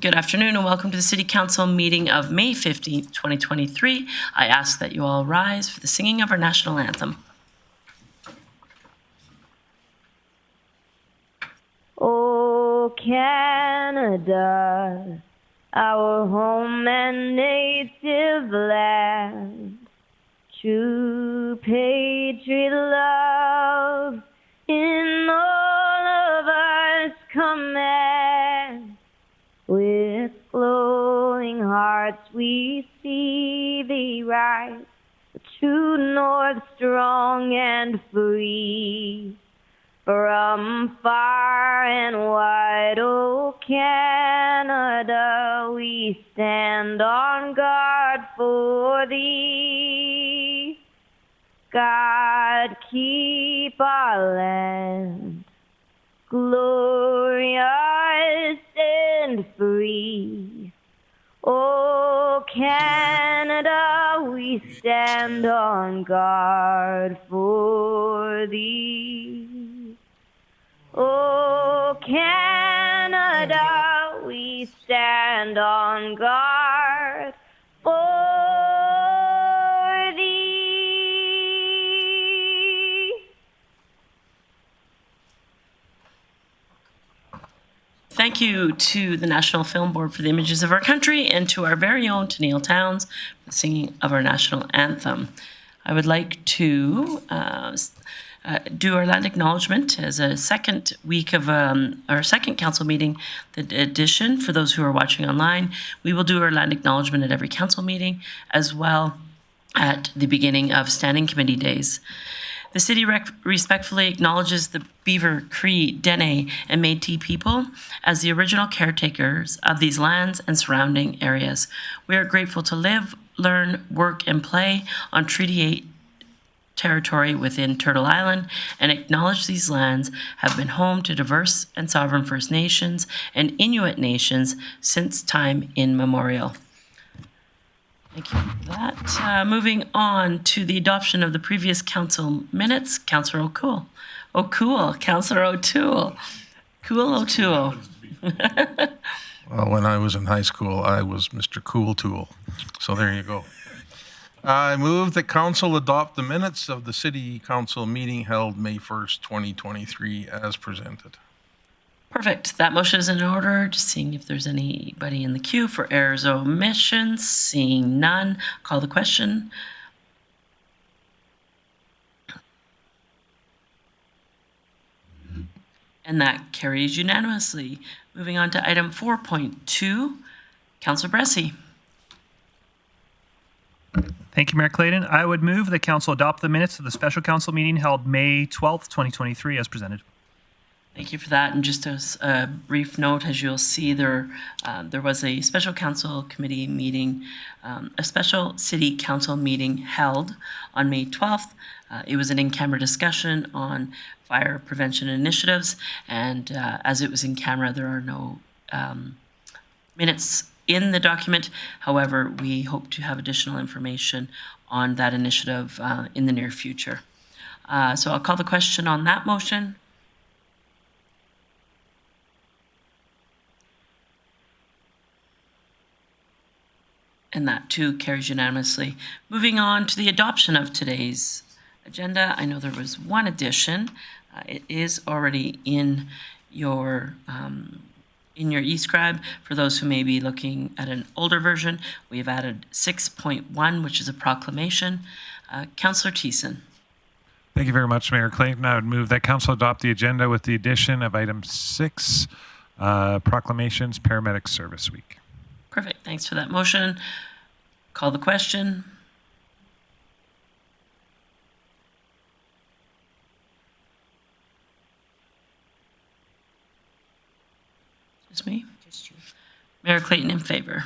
Good afternoon and welcome to the City Council meeting of May 15th, 2023. I ask that you all rise for the singing of our national anthem. Oh, Canada, our home and native land, true patriot love in all of us command. With glowing hearts we see thee rise, the true north strong and free. From far and wide, oh Canada, we stand on guard for thee. God, keep our land glorious and free. Oh Canada, we stand on guard for thee. Oh Canada, we stand on guard for thee. Thank you to the National Film Board for the images of our country and to our very own Tenniel Towns for the singing of our national anthem. I would like to do our land acknowledgement as a second week of our second council meeting, the edition. For those who are watching online, we will do our land acknowledgement at every council meeting, as well at the beginning of standing committee days. The city respectfully acknowledges the Beaver, Cree, Dene, and Métis people as the original caretakers of these lands and surrounding areas. We are grateful to live, learn, work, and play on Treaty 8 territory within Turtle Island, and acknowledge these lands have been home to diverse and sovereign First Nations and Inuit nations since time immemorial. Thank you for that. Moving on to the adoption of the previous council minutes, Councillor O'Toole. Councillor O'Toole. Cool O'Toole. Well, when I was in high school, I was Mr. Cool Tool. So there you go. I move that council adopt the minutes of the city council meeting held May 1st, 2023 as presented. Perfect. That motion is in order. Just seeing if there's anybody in the queue for errors or omissions. Seeing none, call the question. And that carries unanimously. Moving on to item 4.2, Councillor Bressie. Thank you, Mayor Clayton. I would move that council adopt the minutes of the special council meeting held May 12th, 2023 as presented. Thank you for that. And just as a brief note, as you'll see, there was a special council committee meeting, a special city council meeting held on May 12th. It was an in-camera discussion on fire prevention initiatives. And as it was in camera, there are no minutes in the document. However, we hope to have additional information on that initiative in the near future. So I'll call the question on that motion. And that too carries unanimously. Moving on to the adoption of today's agenda. I know there was one addition. It is already in your e-scribe. For those who may be looking at an older version, we have added 6.1, which is a proclamation. Councillor Thiessen. Thank you very much, Mayor Clayton. I would move that council adopt the agenda with the addition of item 6, proclamations, Paramedic Service Week. Perfect. Thanks for that motion. Call the question. Just me? Just you. Mayor Clayton in favor.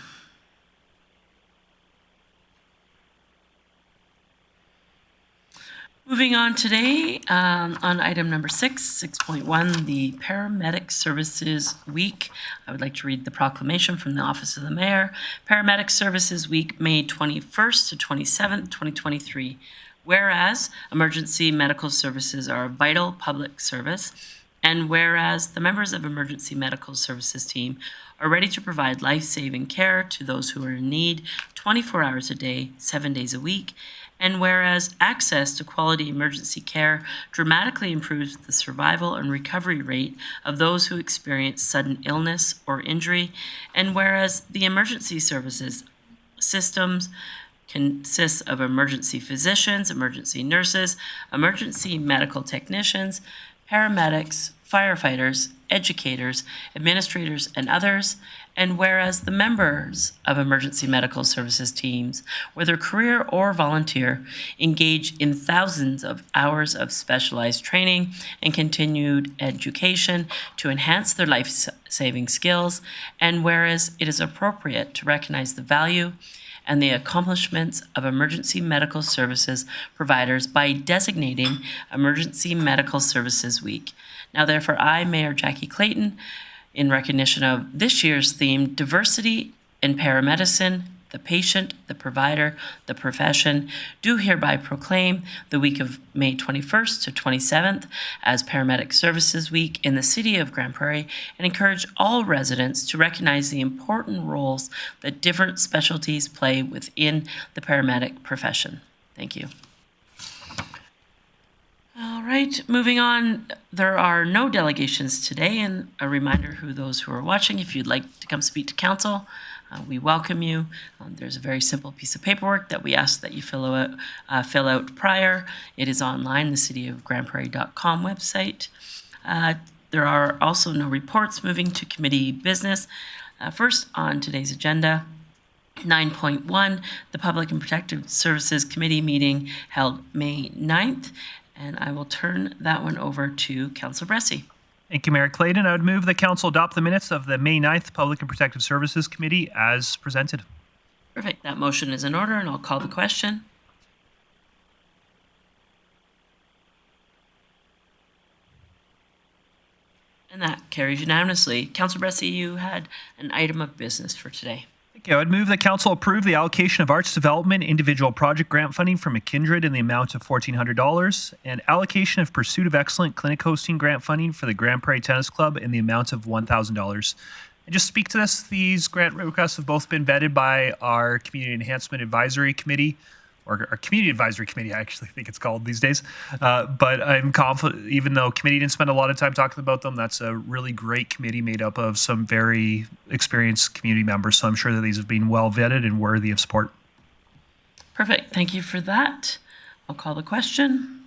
Moving on today on item number 6.1, the Paramedic Services Week. I would like to read the proclamation from the Office of the Mayor. Paramedic Services Week, May 21st to 27th, 2023. Whereas emergency medical services are a vital public service And whereas the members of Emergency Medical Services team are ready to provide life-saving care to those who are in need 24 hours a day, 7 days a week, and whereas access to quality emergency care dramatically improves the survival and recovery rate of those who experience sudden illness or injury, and whereas the emergency services systems consists of emergency physicians, emergency nurses, emergency medical technicians, paramedics, firefighters, educators, administrators, and others, and whereas the members of emergency medical services teams, whether career or volunteer, engage in thousands of hours of specialized training and continued education to enhance their life-saving skills, and whereas it is appropriate to recognize the value and the accomplishments of emergency medical services providers by designating Emergency Medical Services Week. Now, therefore, I, Mayor Jackie Clayton, in recognition of this year's theme, Diversity in Paramedicine, the Patient, the Provider, the Profession, do hereby proclaim the week of May 21st to 27th as Paramedic Services Week in the city of Grande Prairie, and encourage all residents to recognize the important roles that different specialties play within the paramedic profession. Thank you. All right, moving on. There are no delegations today, and a reminder who those who are watching, if you'd like to come speak to council, we welcome you. There's a very simple piece of paperwork that we ask that you fill out prior. It is online, the cityofgrandprairie.com website. There are also no reports. Moving to committee business. First on today's agenda, 9.1, the Public and Protective Services Committee meeting held May 9th. And I will turn that one over to Councillor Bressie. Thank you, Mayor Clayton. I would move the council adopt the minutes of the May 9th Public and Protective Services Committee as presented. Perfect. That motion is in order, and I'll call the question. And that carries unanimously. Councillor Bressie, you had an item of business for today. Thank you. I would move that council approve the allocation of arts development individual project grant funding from McKindred in the amount of $1,400 and allocation of Pursuit of Excellent clinic hosting grant funding for the Grande Prairie Tennis Club in the amount of $1,000. And just speak to this, these grant requests have both been vetted by our Community Enhancement Advisory Committee, or our Community Advisory Committee, I actually think it's called these days. But I'm confident, even though committee didn't spend a lot of time talking about them, that's a really great committee made up of some very experienced community members. So I'm sure that these have been well vetted and worthy of support. Perfect. Thank you for that. I'll call the question.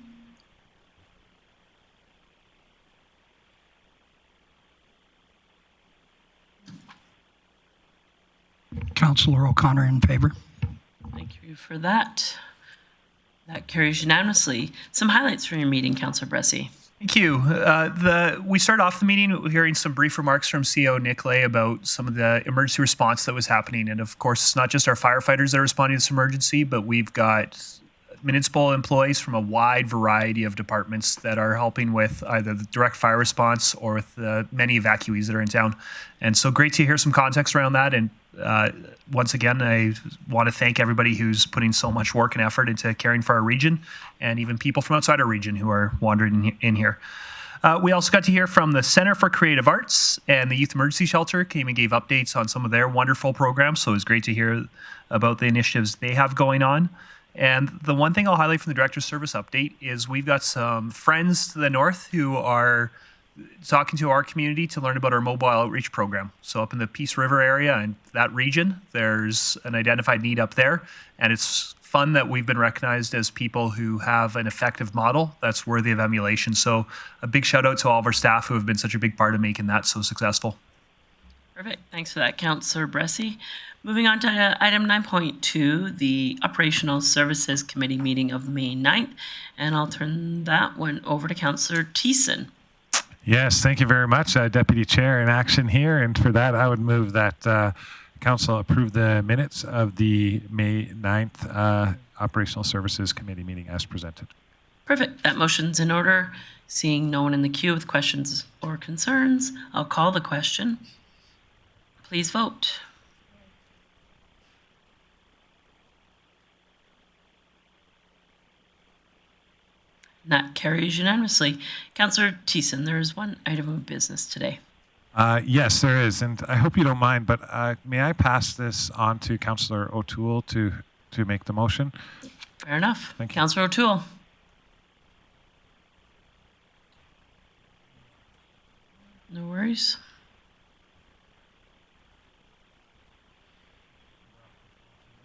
Councillor O'Connor in favor. Thank you for that. That carries unanimously. Some highlights from your meeting, Councillor Bressie. Thank you. We started off the meeting hearing some brief remarks from CEO Nick Lay about some of the emergency response that was happening. And of course, it's not just our firefighters that are responding to this emergency, but we've got municipal employees from a wide variety of departments that are helping with either the direct fire response or with the many evacuees that are in town. And so great to hear some context around that. And once again, I want to thank everybody who's putting so much work and effort into caring for our region, and even people from outside our region who are wandering in here. We also got to hear from the Center for Creative Arts and the Youth Emergency Shelter came and gave updates on some of their wonderful programs. So it was great to hear about the initiatives they have going on. And the one thing I'll highlight from the Director's Service update is we've got some friends to the north who are talking to our community to learn about our mobile outreach program. So up in the Peace River area and that region, there's an identified need up there. And it's fun that we've been recognized as people who have an effective model that's worthy of emulation. So a big shout out to all of our staff who have been such a big part of making that so successful. Perfect. Thanks for that, Councillor Bressie. Moving on to item 9.2, the Operational Services Committee meeting of May 9th. And I'll turn that one over to Councillor Thiessen. Yes, thank you very much, Deputy Chair in action here. And for that, I would move that Council approve the minutes of the May 9th Operational Services Committee meeting as presented. Perfect. That motion's in order. Seeing no one in the queue with questions or concerns, I'll call the question. Please vote. That carries unanimously. Councillor Thiessen, there is one item of business today. Yes, there is, and I hope you don't mind, but may I pass this on to Councillor O'Toole to make the motion? Fair enough. Thank you. Councillor O'Toole. No worries.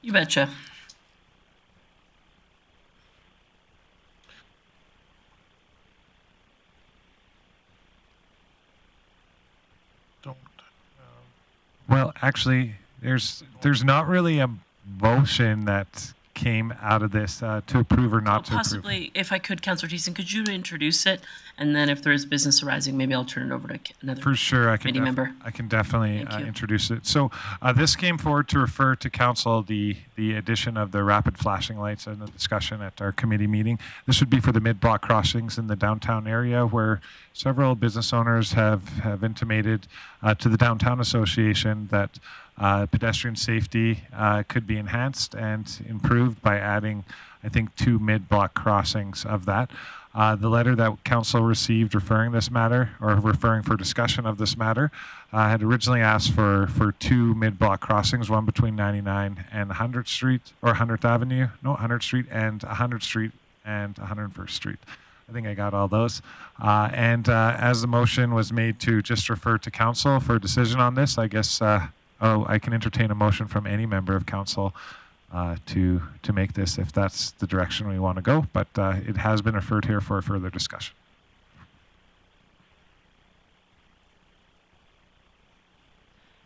You betcha. Don't. Well, actually, there's not really a motion that came out of this to approve or not to approve. Possibly, if I could, Councillor Thiessen, could you introduce it? And then if there is business arising, maybe I'll turn it over to another For sure, I committee member. I can definitely Thank you. introduce it. So this came forward to refer to council the addition of the rapid flashing lights and the discussion at our committee meeting. This would be for the mid-block crossings in the downtown area where several business owners have intimated to the Downtown Association that pedestrian safety could be enhanced and improved by adding, I think, 2 mid-block crossings of that. The letter that council received referring this matter, or referring for discussion of this matter, had originally asked for 2 mid-block crossings, one between 99 and 100th Street, or 100th Avenue, no, 100th Street and 100th Street and 101st Street. I think I got all those. And as the motion was made to just refer to council for a decision on this, I guess I can entertain a motion from any member of council to make this if that's the direction we want to go. But it has been referred here for further discussion.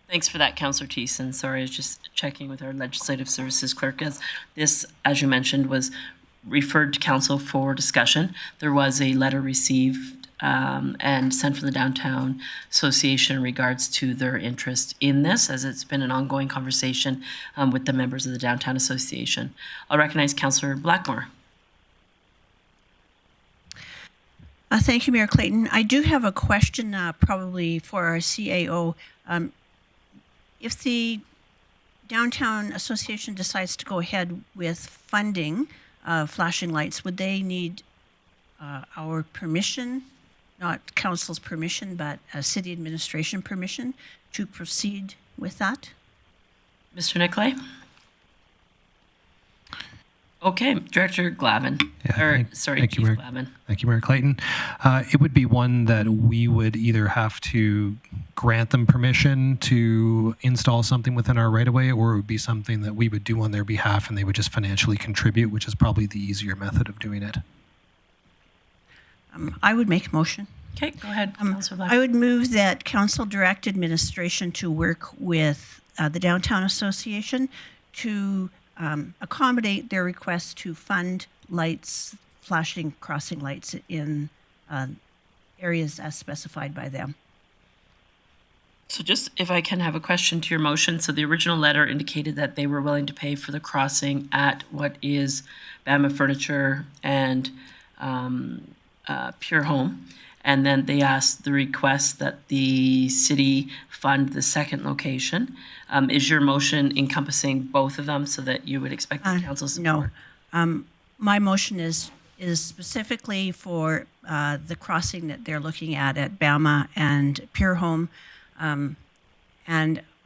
Thanks for that, Councillor Thiessen. Sorry, I was just checking with our Legislative Services Clerk, as this, as you mentioned, was referred to council for discussion. There was a letter received and sent from the Downtown Association in regards to their interest in this, as it's been an ongoing conversation with the members of the Downtown Association. I'll recognize Councillor Blackmore. Thank you, Mayor Clayton. I do have a question probably for our CAO. If the Downtown Association decides to go ahead with funding flashing lights, would they need our permission, not council's permission, but city administration permission to proceed with that? Mr. Nicolay? Okay, Director Glavin. Thank you, Keith Mayor. Glavin. Thank you, Mayor Clayton. It would be one that we would either have to grant them permission to install something within our right-of-way, or it would be something that we would do on their behalf and they would just financially contribute, which is probably the easier method of doing it. I would make a motion. Okay, go ahead, Councillor Blackmore. I would move that council direct administration to work with the Downtown Association to accommodate their request to fund lights, flashing crossing lights in areas as specified by them. So just if I can have a question to your motion. So the original letter indicated that they were willing to pay for the crossing at what is Bama Furniture and Pure Home. And then they asked the request that the city fund the second location. Is your motion encompassing both of them so that you would expect the council's support? No. My motion is specifically for the crossing that they're looking at Bama and Pure Home. And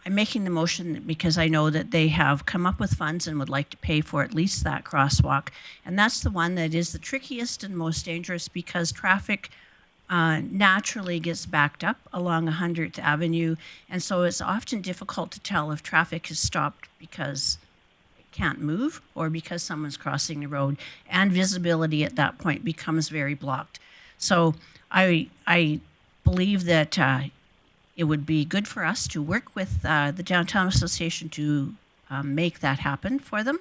I'm making the motion because I know that they have come up with funds and would like to pay for at least that crosswalk. And that's the one that is the trickiest and most dangerous because traffic naturally gets backed up along 100th Avenue. And so it's often difficult to tell if traffic is stopped because it can't move or because someone's crossing the road. And visibility at that point becomes very blocked. So I believe that it would be good for us to work with the Downtown Association to make that happen for them.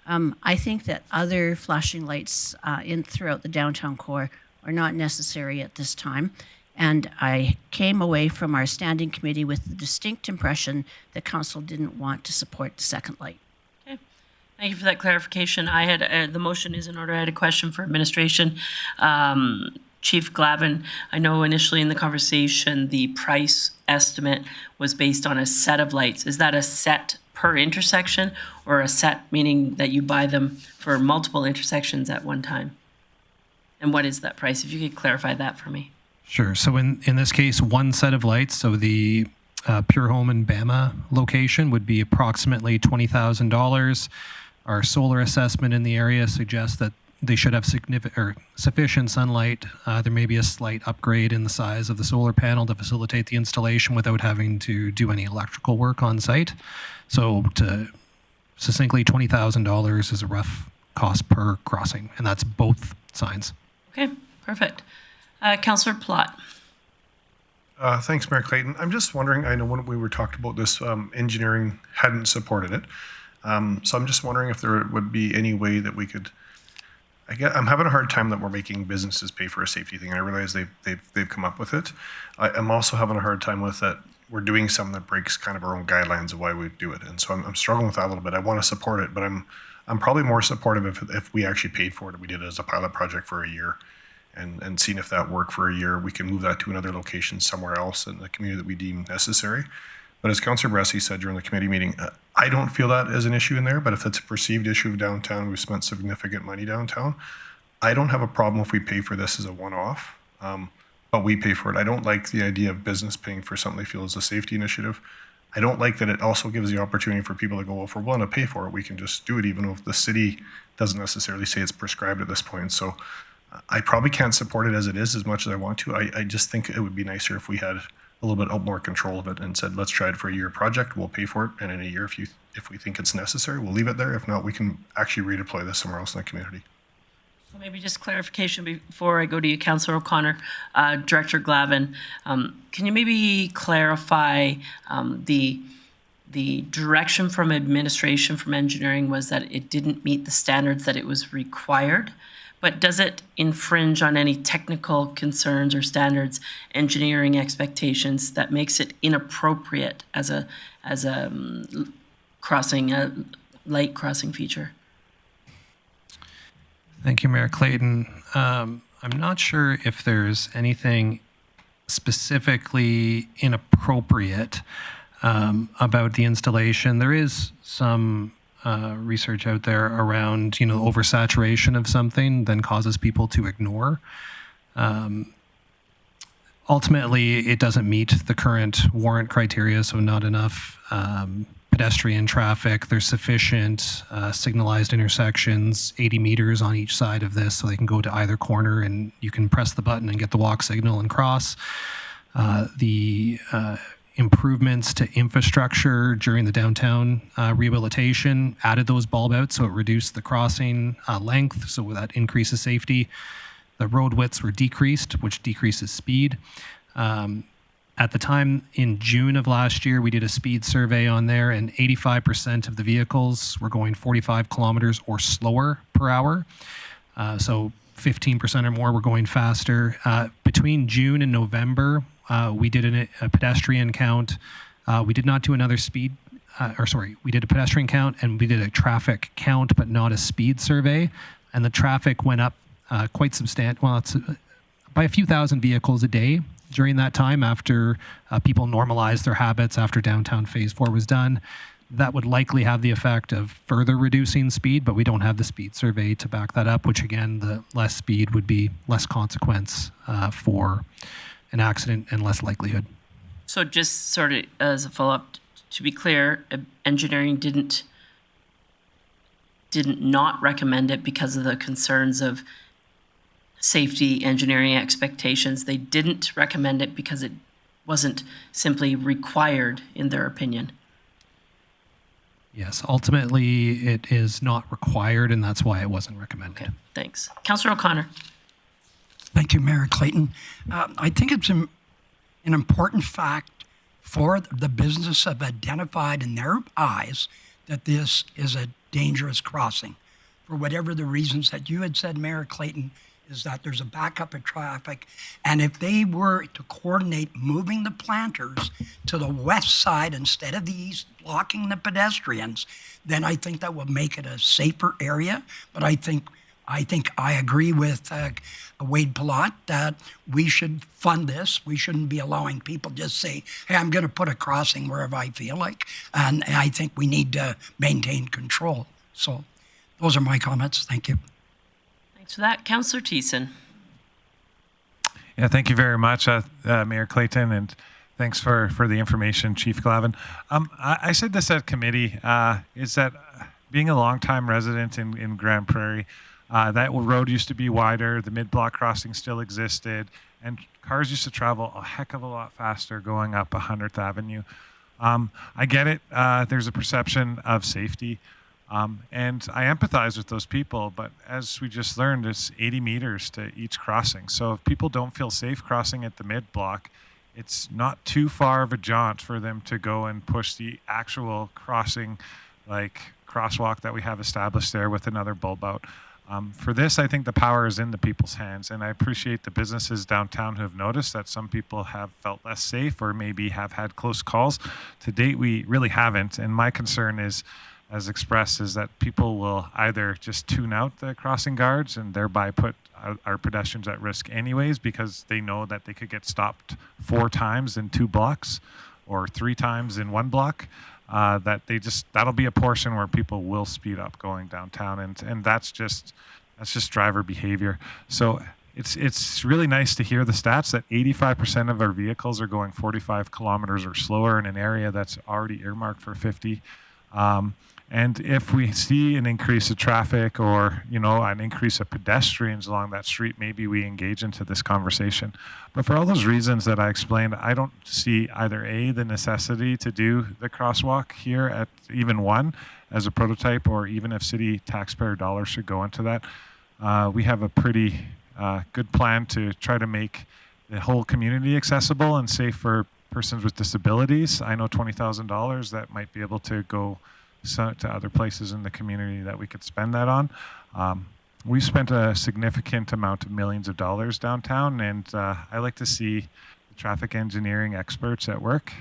I think that other flashing lights throughout the downtown core are not necessary at this time. And I came away from our standing committee with the distinct impression that council didn't want to support the second light. Okay. Thank you for that clarification. I had the motion is in order. I had a question for administration. Chief Glavin, I know initially in the conversation, the price estimate was based on a set of lights. Is that a set per intersection or a set meaning that you buy them for multiple intersections at one time? And what is that price? If you could clarify that for me. Sure. So in this case, one set of lights, so the Pure Home and Bama location would be approximately $20,000. Our solar assessment in the area suggests that they should have sufficient sunlight. There may be a slight upgrade in the size of the solar panel to facilitate the installation without having to do any electrical work on site. So to succinctly, $20,000 is a rough cost per crossing, and that's both signs. Okay, perfect. Councillor Plott. Thanks, Mayor Clayton. I'm just wondering, I know when we were talking about this, engineering hadn't supported it. So I'm just wondering if there would be any way that we could, I'm having a hard time that we're making businesses pay for a safety thing. I realize they've come up with it. I'm also having a hard time with that we're doing something that breaks kind of our own guidelines of why we do it. And so I'm struggling with that a little bit. I want to support it, but I'm probably more supportive if we actually paid for it, we did it as a pilot project for a year and seeing if that worked for a year. We can move that to another location somewhere else in the community that we deem necessary. But as Councillor Bressie said during the committee meeting, I don't feel that as an issue in there, but if it's a perceived issue of downtown, we've spent significant money downtown, I don't have a problem if we pay for this as a one-off, but we pay for it. I don't like the idea of business paying for something they feel is a safety initiative. I don't like that it also gives the opportunity for people to go, well, if we're willing to pay for it, we can just do it, even if the city doesn't necessarily say it's prescribed at this point. So I probably can't support it as it is as much as I want to. I just think it would be nicer if we had a little bit more control of it and said, let's try it for a year project, we'll pay for it, and in a year, if we think it's necessary, we'll leave it there. If not, we can actually redeploy this somewhere else in the community. So maybe just clarification before I go to you, Councillor O'Connor, Director Glavin. Can you maybe clarify the direction from administration, from engineering, was that it didn't meet the standards that it was required? But does it infringe on any technical concerns or standards, engineering expectations that makes it inappropriate as a crossing, a light crossing feature? Thank you, Mayor Clayton. I'm not sure if there's anything specifically inappropriate about the installation. There is some research out there around, oversaturation of something then causes people to ignore. Ultimately, it doesn't meet the current warrant criteria, so not enough pedestrian traffic. There's sufficient signalized intersections, 80 meters on each side of this, so they can go to either corner and you can press the button and get the walk signal and cross. The improvements to infrastructure during the downtown rehabilitation added those bulb outs, so it reduced the crossing length, so that increases safety. The road widths were decreased, which decreases speed. At the time in June of last year, we did a speed survey on there, and 85% of the vehicles were going 45 kilometers or slower per hour. So 15% or more were going faster. Between June and November, we did a pedestrian count. We did not do another speed, we did a pedestrian count and we did a traffic count, but not a speed survey. And the traffic went up quite substantial. Well, it's by a few thousand vehicles a day during that time after people normalized their habits after downtown phase 4 was done. That would likely have the effect of further reducing speed, but we don't have the speed survey to back that up, which again, the less speed would be less consequence for an accident and less likelihood. So just sort of as a follow-up, to be clear, engineering didn't not recommend it because of the concerns of safety, engineering expectations. They didn't recommend it because it wasn't simply required in their opinion. Yes, ultimately it is not required, and that's why it wasn't recommended. Okay, thanks. Councillor O'Connor. Thank you, Mayor Clayton. I think it's an important fact for the business have identified in their eyes that this is a dangerous crossing. For whatever the reasons that you had said, Mayor Clayton, is that there's a backup of traffic. And if they were to coordinate moving the planters to the west side instead of the east, blocking the pedestrians, then I think that would make it a safer area. But I think I agree with Wade Palat that we should fund this. We shouldn't be allowing people just say, hey, I'm going to put a crossing wherever I feel like. And I think we need to maintain control. So those are my comments. Thank you. Thanks for that. Councillor Thiessen. Yeah, thank you very much, Mayor Clayton, and thanks for the information, Chief Glavin. I said this at committee, is that being a longtime resident in Grande Prairie, that road used to be wider, the mid-block crossing still existed, and cars used to travel a heck of a lot faster going up 100th Avenue. I get it. There's a perception of safety. And I empathize with those people, but as we just learned, it's 80 meters to each crossing. So if people don't feel safe crossing at the mid-block, it's not too far of a jaunt for them to go and push the actual crossing, like crosswalk that we have established there with another bulb out. For this, I think the power is in the people's hands, and I appreciate the businesses downtown who have noticed that some people have felt less safe or maybe have had close calls. To date, we really haven't, and my concern is, as expressed, is that people will either just tune out the crossing guards and thereby put our pedestrians at risk anyways because they know that they could get stopped 4 times in 2 blocks or 3 times in 1 block. That'll be a portion where people will speed up going downtown, and that's just driver behavior. So it's really nice to hear the stats that 85% of our vehicles are going 45 kilometers or slower in an area that's already earmarked for 50. And if we see an increase of traffic or, an increase of pedestrians along that street, maybe we engage into this conversation. But for all those reasons that I explained, I don't see either A, the necessity to do the crosswalk here at even 1 as a prototype, or even if city taxpayer dollars should go into that. We have a pretty good plan to try to make the whole community accessible and safe for persons with disabilities. I know $20,000 that might be able to go to other places in the community that we could spend that on. We spent a significant amount of millions of dollars downtown, and I like to see the traffic engineering experts at work,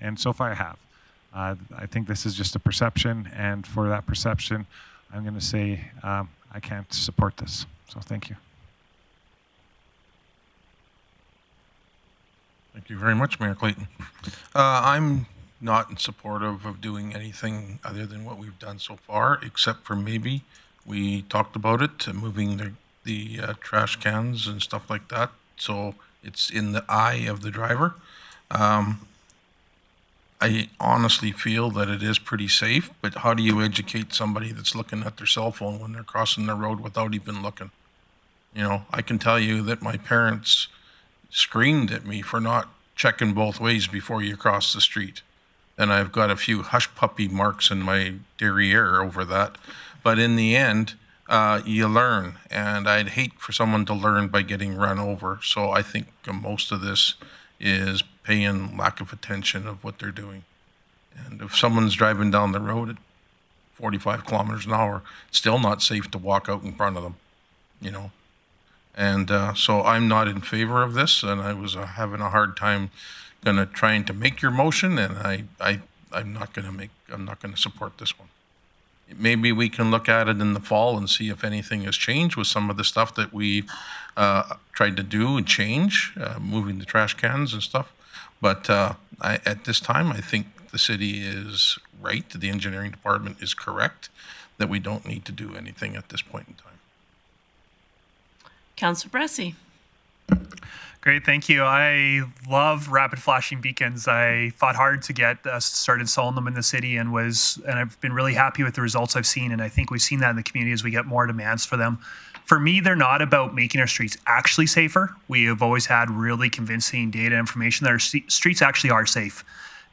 and so far I have. I think this is just a perception, and for that perception, I'm going to say I can't support this. So thank you. Thank you very much, Mayor Clayton. I'm not in supportive of doing anything other than what we've done so far, except for maybe we talked about it, moving the trash cans and stuff like that, so it's in the eye of the driver. I honestly feel that it is pretty safe, but how do you educate somebody that's looking at their cell phone when they're crossing the road without even looking? I can tell you that my parents screamed at me for not checking both ways before you cross the street. And I've got a few hush puppy marks in my derriere over that. But in the end, you learn. And I'd hate for someone to learn by getting run over. So I think most of this is paying lack of attention of what they're doing. And if someone's driving down the road at 45 kilometers an hour, it's still not safe to walk out in front of them, And so I'm not in favor of this. And I was having a hard time trying to make your motion, and I'm not going to support this one. Maybe we can look at it in the fall and see if anything has changed with some of the stuff that we tried to do and change, moving the trash cans and stuff. But at this time, I think the city is right. The engineering department is correct that we don't need to do anything at this point in time. Councillor Bressie. Great, thank you. I love rapid flashing beacons. I fought hard to get us started installing them in the city, and I've been really happy with the results I've seen. And I think we've seen that in the community as we get more demands for them. For me, they're not about making our streets actually safer. We have always had really convincing data information that our streets actually are safe.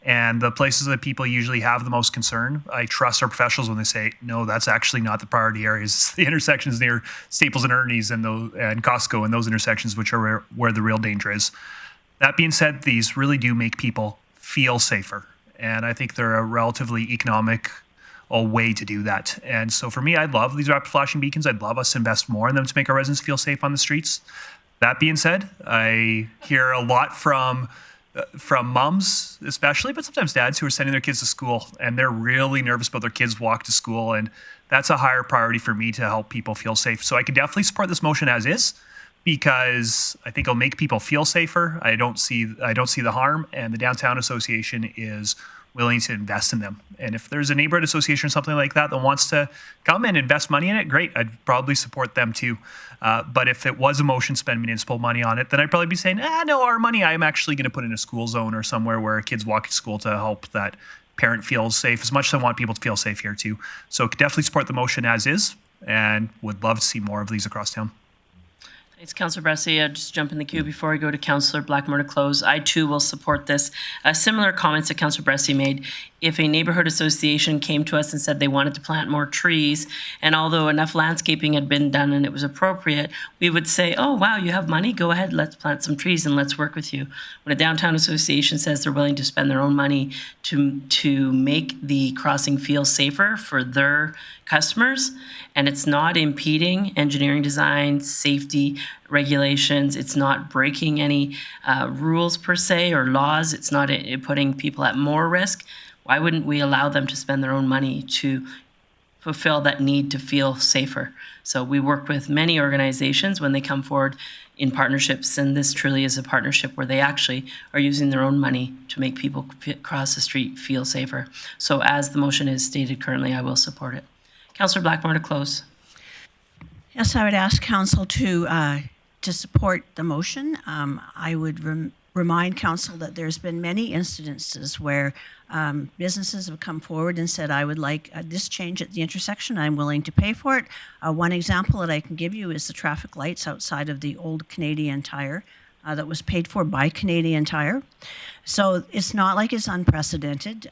And the places that people usually have the most concern, I trust our professionals when they say, no, that's actually not the priority areas. It's the intersections near Staples and Ernie's and Costco and those intersections, which are where the real danger is. That being said, these really do make people feel safer. And I think they're a relatively economic way to do that. And so for me, I love these rapid flashing beacons. I'd love us to invest more in them to make our residents feel safe on the streets. That being said, I hear a lot from moms especially, but sometimes dads who are sending their kids to school, and they're really nervous about their kids' walk to school, and that's a higher priority for me to help people feel safe. So I could definitely support this motion as is, because I think it'll make people feel safer. I don't see the harm, and the Downtown Association is willing to invest in them. And if there's a neighborhood association or something like that that wants to come and invest money in it, great. I'd probably support them too. But if it was a motion, spend municipal money on it, then I'd probably be saying, no, our money I'm actually going to put in a school zone or somewhere where kids walk to school to help that parent feels safe, as much as I want people to feel safe here too. So definitely support the motion as is, and would love to see more of these across town. Thanks, Councillor Bressie. I'll just jump in the queue before I go to Councillor Blackmore to close. I too will support this. Similar comments that Councillor Bressie made. If a neighborhood association came to us and said they wanted to plant more trees, and although enough landscaping had been done and it was appropriate, we would say, oh, wow, you have money? Go ahead, let's plant some trees and let's work with you. When a downtown association says they're willing to spend their own money to make the crossing feel safer for their customers, and it's not impeding engineering design, safety regulations, it's not breaking any rules per se or laws, it's not putting people at more risk, why wouldn't we allow them to spend their own money to fulfill that need to feel safer? So we work with many organizations when they come forward in partnerships, and this truly is a partnership where they actually are using their own money to make people cross the street feel safer. So as the motion is stated currently, I will support it. Councillor Blackmore to close. Yes, I would ask Council to support the motion. I would remind Council that there's been many incidences where businesses have come forward and said, I would like this change at the intersection. I'm willing to pay for it. One example that I can give you is the traffic lights outside of the old Canadian Tire that was paid for by Canadian Tire. So it's not like it's unprecedented.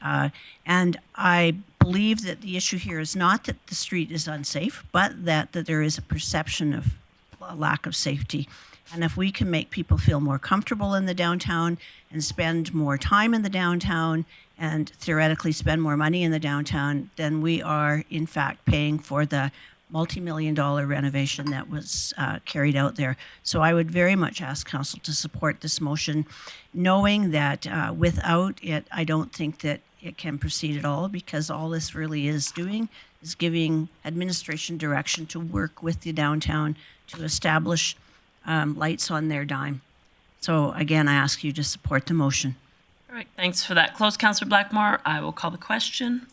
And I believe that the issue here is not that the street is unsafe, but that there is a perception of a lack of safety. And if we can make people feel more comfortable in the downtown and spend more time in the downtown and theoretically spend more money in the downtown, then we are in fact paying for the multi-million-dollar renovation that was carried out there. So I would very much ask Council to support this motion, knowing that without it, I don't think that it can proceed at all, because all this really is doing is giving administration direction to work with the downtown to establish lights on their dime. So again, I ask you to support the motion. All right, thanks for that. Close, Councillor Blackmore. I will call the question.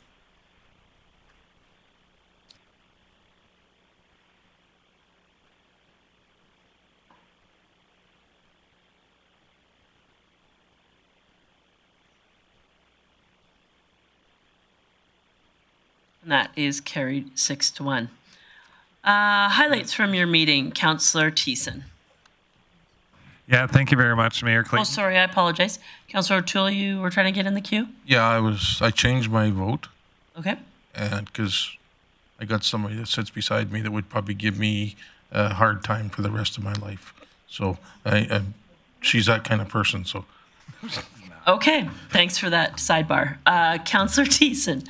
And that is carried 6-1. Highlights from your meeting, Councillor Thiessen. Yeah, thank you very much, Mayor Clayton. Oh, sorry, I apologize. Councillor O'Toole, you were trying to get in the queue? Yeah, I changed my vote, Okay. and because I got somebody that sits beside me that would probably give me a hard time for the rest of my life. So she's that kind of person, so. Okay, thanks for that sidebar. Councillor Thiessen.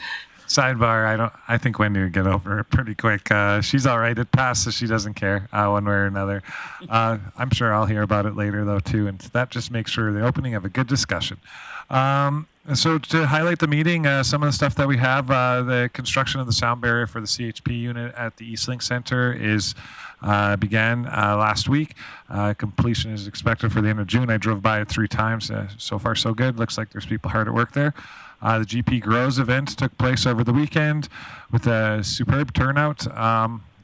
Sidebar, I think Wendy would get over it pretty quick. She's all right. It passed, so she doesn't care one way or another. I'm sure I'll hear about it later, though, too, and that just makes for the opening of a good discussion. So to highlight the meeting, some of the stuff that we have, the construction of the sound barrier for the CHP unit at the Eastlink Center began last week. Completion is expected for the end of June. I drove by it 3 times. So far, so good. Looks like there's people hard at work there. The GP Grosz event took place over the weekend with a superb turnout.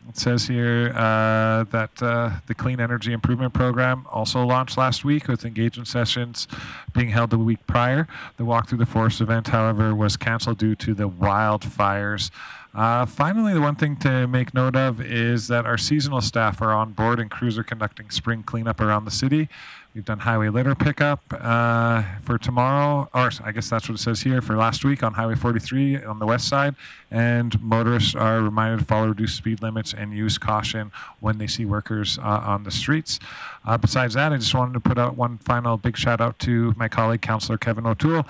It says here that the Clean Energy Improvement Program also launched last week with engagement sessions being held the week prior. The Walk Through the Forest event, however, was canceled due to the wildfires. Finally, the one thing to make note of is that our seasonal staff are on board and crews are conducting spring cleanup around the city. We've done highway litter pickup for tomorrow, or I guess that's what it says here, for last week on Highway 43 on the west side. And motorists are reminded to follow reduced speed limits and use caution when they see workers on the streets. Besides that, I just wanted to put out one final big shout out to my colleague, Councillor Kevin O'Toole.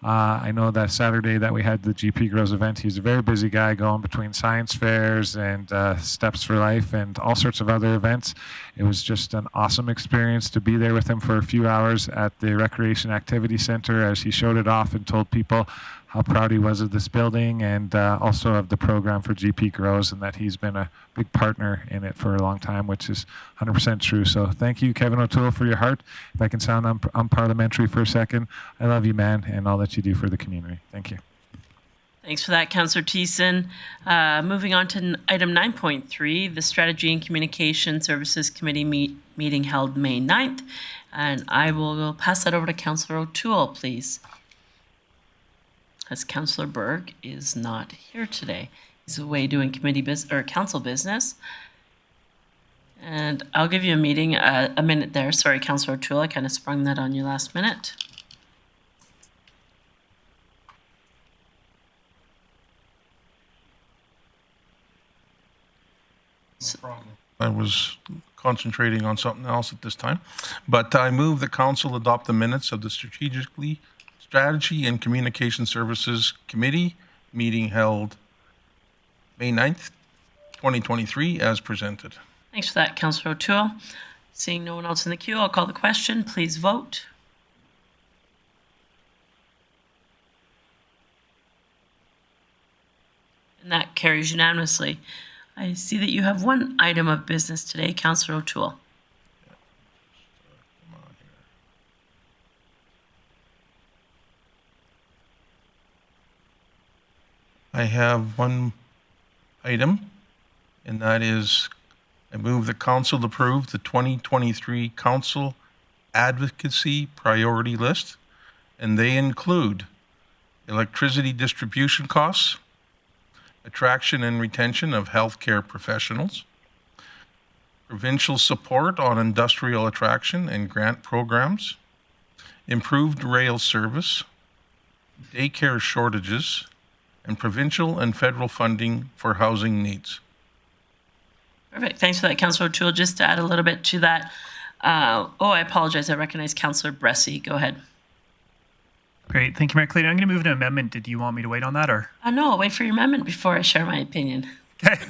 I know that Saturday that we had the GP Grosz event, he's a very busy guy going between science fairs and Steps for Life and all sorts of other events. It was just an awesome experience to be there with him for a few hours at the Recreation Activity Center as he showed it off and told people how proud he was of this building and also of the program for GP Grosz, and that he's been a big partner in it for a long time, which is 100% true. So thank you, Kevin O'Toole, for your heart. If I can sound unparliamentary for a second, I love you, man, and all that you do for the community. Thank you. Thanks for that, Councillor Thiessen. Moving on to item 9.3, the Strategy and Communication Services Committee meeting held May 9th. And I will pass that over to Councillor O'Toole, please. As Councillor Berg is not here today. He's away doing council business. And I'll give you a minute there. Sorry, Councillor O'Toole, I kind of sprung that on you last minute. I was concentrating on something else at this time. But I move the council adopt the minutes of the Strategy and Communication Services Committee meeting held May 9th, 2023, as presented. Thanks for that, Councillor O'Toole. Seeing no one else in the queue, I'll call the question. Please vote. And that carries unanimously. I see that you have one item of business today, Councillor O'Toole. I have one item, and that is I move the council approve the 2023 Council Advocacy Priority List, and they include electricity distribution costs, attraction and retention of healthcare professionals, provincial support on industrial attraction and grant programs, improved rail service, daycare shortages, and provincial and federal funding for housing needs. Perfect. Thanks for that, Councillor O'Toole. Just to add a little bit to that. I apologize. I recognize Councillor Bressie. Go ahead. Great. Thank you, Mayor Clayton. I'm going to move an amendment. Did you want me to wait on that, or? No, I'll wait for your amendment before I share my opinion. Okay.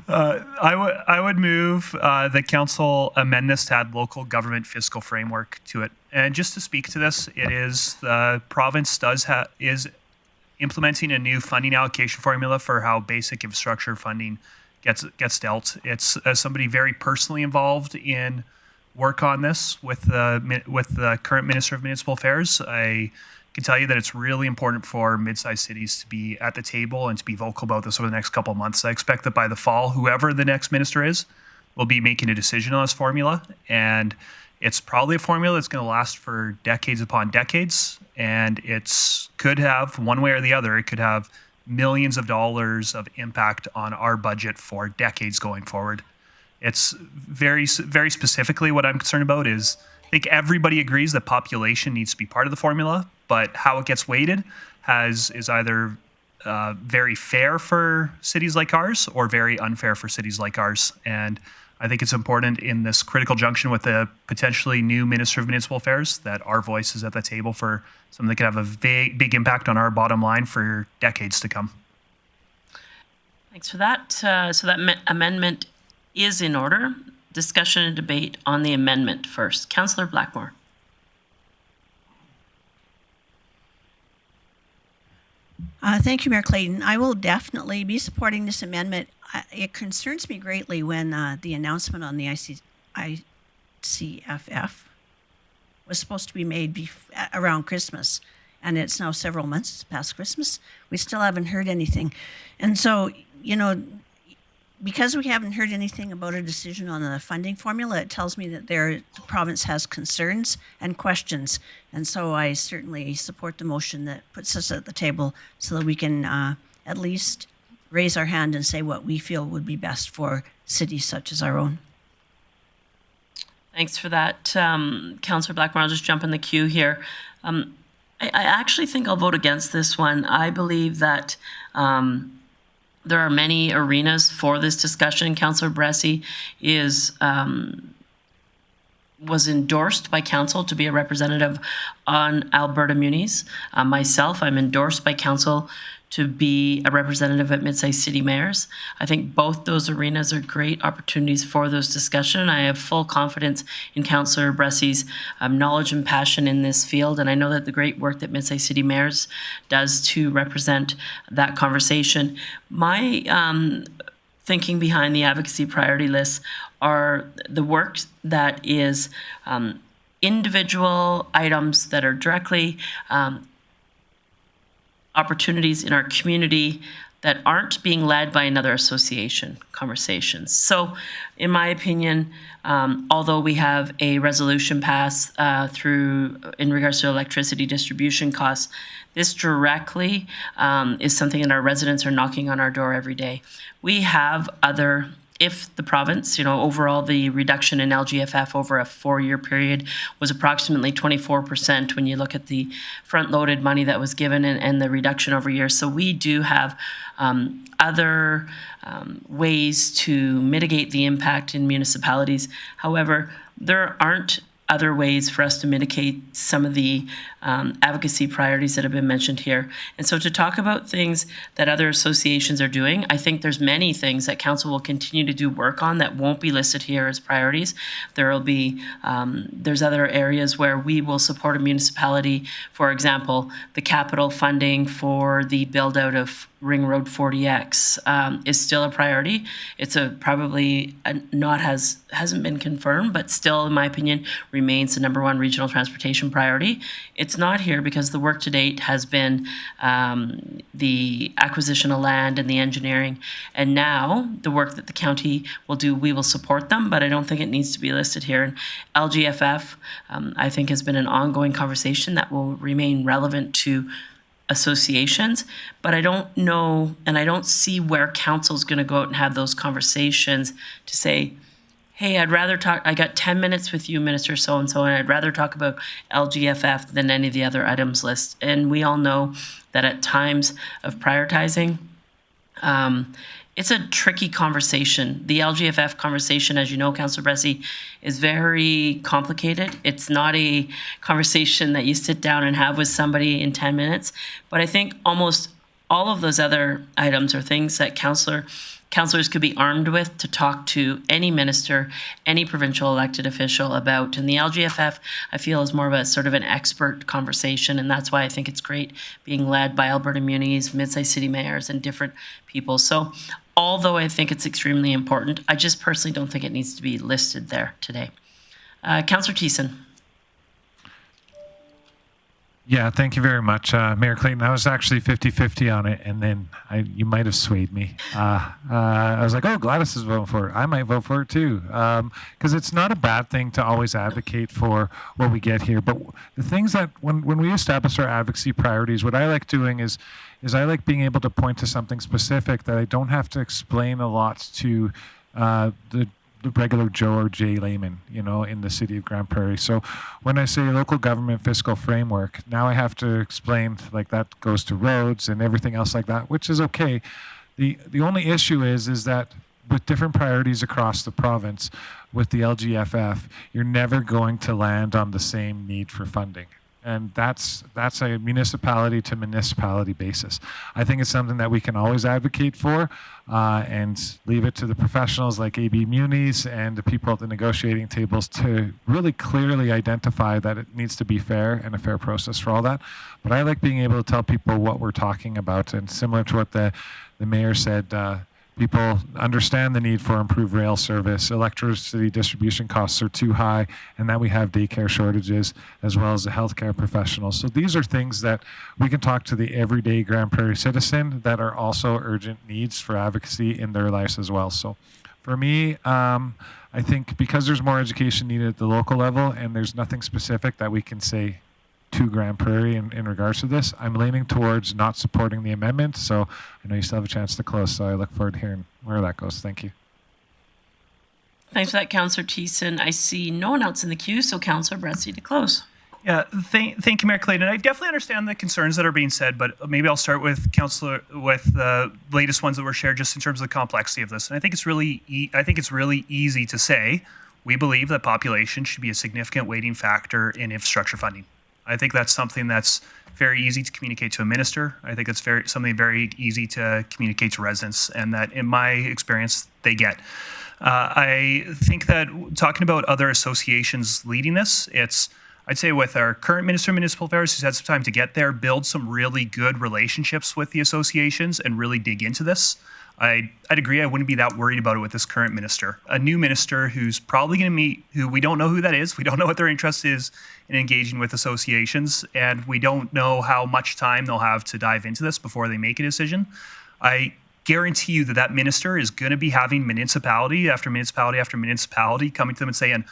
I would move the council amend this to add local government fiscal framework to it. And just to speak to this, it is the province is implementing a new funding allocation formula for how basic infrastructure funding gets dealt. It's as somebody very personally involved in work on this with the current Minister of Municipal Affairs. I can tell you that it's really important for mid-sized cities to be at the table and to be vocal about this over the next couple of months. I expect that by the fall, whoever the next minister is will be making a decision on this formula, and it's probably a formula that's going to last for decades upon decades, and it's could have, one way or the other, it could have millions of dollars of impact on our budget for decades going forward. It's very, very specifically what I'm concerned about is I think everybody agrees that population needs to be part of the formula, but how it gets weighted is either very fair for cities like ours or very unfair for cities like ours. And I think it's important in this critical junction with the potentially new Minister of Municipal Affairs that our voice is at the table for something that could have a big impact on our bottom line for decades to come. Thanks for that. So that amendment is in order. Discussion and debate on the amendment first. Councillor Blackmore. Thank you, Mayor Clayton. I will definitely be supporting this amendment. It concerns me greatly when the announcement on the ICFF was supposed to be made around Christmas, and it's now several months past Christmas. We still haven't heard anything. And so, because we haven't heard anything about a decision on the funding formula, it tells me that the province has concerns and questions. And so I certainly support the motion that puts us at the table so that we can at least raise our hand and say what we feel would be best for cities such as our own. Thanks for that, Councillor Blackmore. I'll just jump in the queue here. I actually think I'll vote against this one. I believe that there are many arenas for this discussion. Councillor Bressie is was endorsed by council to be a representative on Alberta Munis. Myself, I'm endorsed by council to be a representative at mid-sized city mayors. I think both those arenas are great opportunities for those discussion. I have full confidence in Councillor Bressy's knowledge and passion in this field, and I know that the great work that mid-sized city mayors does to represent that conversation. My thinking behind the advocacy priority lists are the work that is individual items that are directly opportunities in our community that aren't being led by another association conversations. So in my opinion, although we have a resolution passed through in regards to electricity distribution costs, this directly is something that our residents are knocking on our door every day. We have other, if the province, overall the reduction in LGFF over a 4-year period was approximately 24% when you look at the front-loaded money that was given and the reduction over years. So we do have other ways to mitigate the impact in municipalities. However, there aren't other ways for us to mitigate some of the advocacy priorities that have been mentioned here. And so to talk about things that other associations are doing, I think there's many things that council will continue to do work on that won't be listed here as priorities. There will be, there's other areas where we will support a municipality. For example, the capital funding for the build out of Ring Road 40X is still a priority. It's probably hasn't been confirmed, but still, in my opinion, remains the #1 regional transportation priority. It's not here because the work to date has been the acquisition of land and the engineering, and now the work that the county will do, we will support them, but I don't think it needs to be listed here. And LGFF, I think, has been an ongoing conversation that will remain relevant to associations, but I don't know, and I don't see where council's going to go out and have those conversations to say, hey, I'd rather talk, I got 10 minutes with you, Minister so-and-so, and I'd rather talk about LGFF than any of the other items list. And we all know that at times of prioritizing, it's a tricky conversation. The LGFF conversation, as you know, Councillor Bressy, is very complicated. It's not a conversation that you sit down and have with somebody in 10 minutes. But I think almost all of those other items are things that councillors could be armed with to talk to any minister, any provincial elected official about. And the LGFF, I feel, is more of a sort of an expert conversation, and that's why I think it's great being led by Alberta Munis, mid-sized city mayors, and different people. So although I think it's extremely important, I just personally don't think it needs to be listed there today. Councillor Thiessen. Yeah, thank you very much, Mayor Clayton. I was actually 50-50 on it, and then you might have swayed me. I was like, oh, Gladys is voting for it. I might vote for it too. Because it's not a bad thing to always advocate for what we get here. But the things that, when we establish our advocacy priorities, what I like doing is I like being able to point to something specific that I don't have to explain a lot to the regular Joe or Jay layman, in the city of Grande Prairie. So when I say local government fiscal framework, now I have to explain, like, that goes to roads and everything else like that, which is okay. The only issue is that with different priorities across the province, with the LGFF, you're never going to land on the same need for funding. And that's a municipality to municipality basis. I think it's something that we can always advocate for and leave it to the professionals like AB Munis and the people at the negotiating tables to really clearly identify that it needs to be fair and a fair process for all that. But I like being able to tell people what we're talking about, and similar to what the mayor said, people understand the need for improved rail service. Electricity distribution costs are too high, and that we have daycare shortages as well as the healthcare professionals. So these are things that we can talk to the everyday Grande Prairie citizen that are also urgent needs for advocacy in their lives as well. So for me, I think because there's more education needed at the local level and there's nothing specific that we can say to Grande Prairie in regards to this, I'm leaning towards not supporting the amendment. So I know you still have a chance to close, so I look forward to hearing where that goes. Thank you. Thanks for that, Councillor Thiessen. I see no one else in the queue, so Councillor Bresty to close. Yeah, thank you, Mayor Clayton. I definitely understand the concerns that are being said, but maybe I'll start with the latest ones that were shared, just in terms of the complexity of this. And I think it's really easy to say, we believe that population should be a significant weighting factor in infrastructure funding. I think that's something that's very easy to communicate to a minister. I think it's something very easy to communicate to residents, and that, in my experience, they get. I think that talking about other associations leading this, I'd say with our current Minister of Municipal Affairs, who's had some time to get there, build some really good relationships with the associations and really dig into this. I'd agree. I wouldn't be that worried about it with this current minister. A new minister who's probably going to meet, who we don't know who that is. We don't know what their interest is in engaging with associations, and we don't know how much time they'll have to dive into this before they make a decision. I guarantee you that minister is going to be having municipality after municipality after municipality coming to them and saying,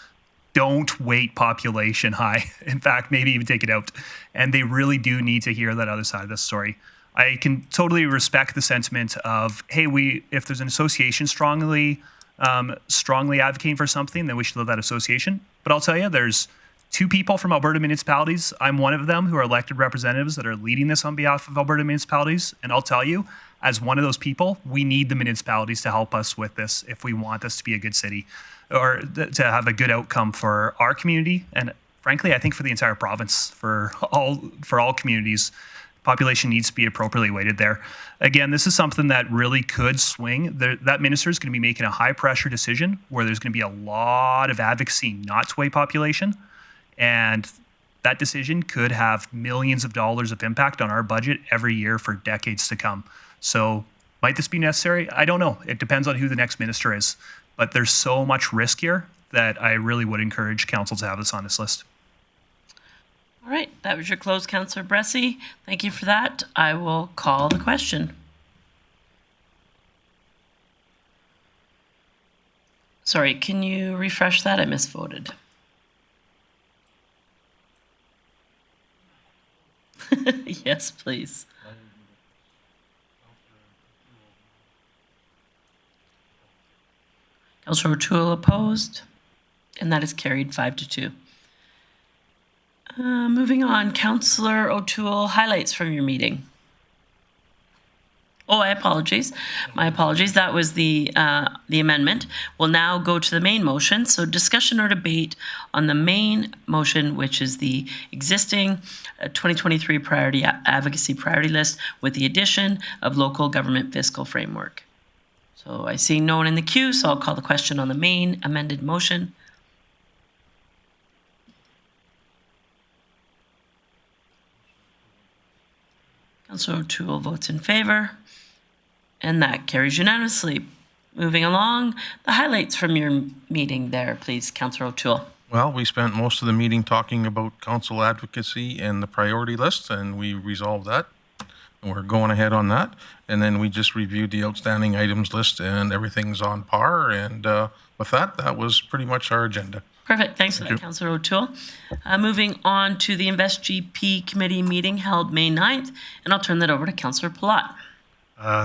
don't weight population high. In fact, maybe even take it out. And they really do need to hear that other side of the story. I can totally respect the sentiment of, hey, if there's an association strongly advocating for something, then we should love that association. But I'll tell you, there's 2 people from Alberta municipalities. I'm one of them who are elected representatives that are leading this on behalf of Alberta municipalities. And I'll tell you, as one of those people, we need the municipalities to help us with this if we want this to be a good city, or to have a good outcome for our community, and frankly, I think for the entire province, for all communities. Population needs to be appropriately weighted there. Again, this is something that really could swing. That minister is going to be making a high-pressure decision where there's going to be a lot of advocacy not to weigh population, and that decision could have millions of dollars of impact on our budget every year for decades to come. So might this be necessary? I don't know. It depends on who the next minister is. But there's so much risk here that I really would encourage council to have this on this list. All right, that was your close, Councillor Bressy. Thank you for that. I will call the question. Sorry, can you refresh that? I misvoted. Yes, please. Councillor O'Toole opposed, and that is carried 5-2. Moving on, Councillor O'Toole, highlights from your meeting. Oh, I apologize. My apologies. That was the amendment. We'll now go to the main motion. So discussion or debate on the main motion, which is the existing 2023 priority advocacy priority list with the addition of local government fiscal framework. So I see no one in the queue, so I'll call the question on the main amended motion. Councillor O'Toole votes in favor, and that carries unanimously. Moving along, the highlights from your meeting there, please, Councillor O'Toole. Well, we spent most of the meeting talking about council advocacy and the priority list, and we resolved that. We're going ahead on that. And then we just reviewed the outstanding items list, and everything's on par. And with that, that was pretty much our agenda. Perfect. Thanks for that, Councillor O'Toole. Moving on to the InvestGP committee meeting held May 9th, and I'll turn that over to Councillor Palat.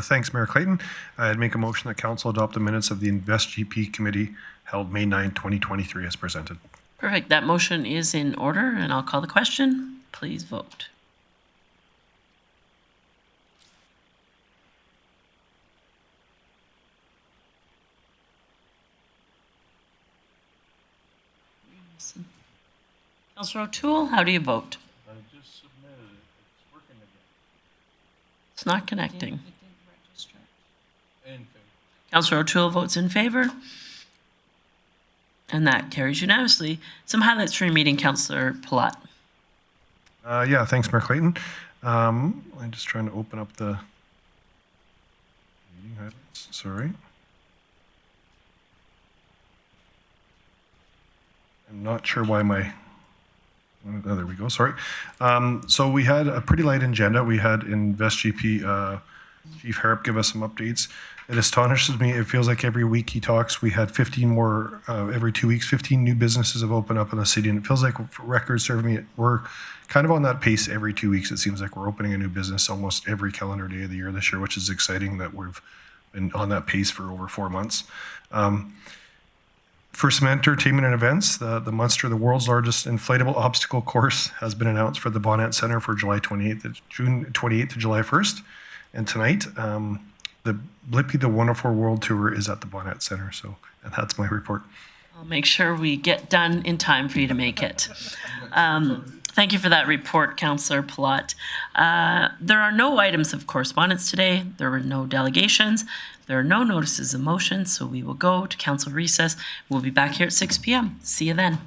Thanks, Mayor Clayton. I'd make a motion that council adopt the minutes of the InvestGP committee held May 9, 2023 as presented. Perfect. That motion is in order, and I'll call the question. Please vote. Councillor O'Toole, how do you vote? I just submitted it. It's working again. It's not connecting. In favor. Councillor O'Toole votes in favor, and that carries unanimously. Some highlights from your meeting, Councillor Palat. Yeah, thanks, Mayor Clayton. I'm just trying to open up the meeting highlights. Sorry. I'm not sure why my... Oh, there we go. Sorry. So we had a pretty light agenda. We had InvestGP Chief Harrop give us some updates. It astonishes me. It feels like every week he talks, we had 15 more, every 2 weeks, 15 new businesses have opened up in the city. And it feels like, for record serving, we're kind of on that pace every 2 weeks. It seems like we're opening a new business almost every calendar day of the year this year, which is exciting that we've been on that pace for over 4 months. For some entertainment and events, the Munster, the world's largest inflatable obstacle course, has been announced for the Bonnet Centre for June 28th to July 1st. And tonight, the Blippi the Wonderful World Tour is at the Bonnet Centre. So, and that's my report. I'll make sure we get done in time for you to make it. Thank you for that report, Councillor Palat. There are no items of correspondence today. There were no delegations. There are no notices of motion, so we will go to council recess. We'll be back here at 6 p.m. See you then.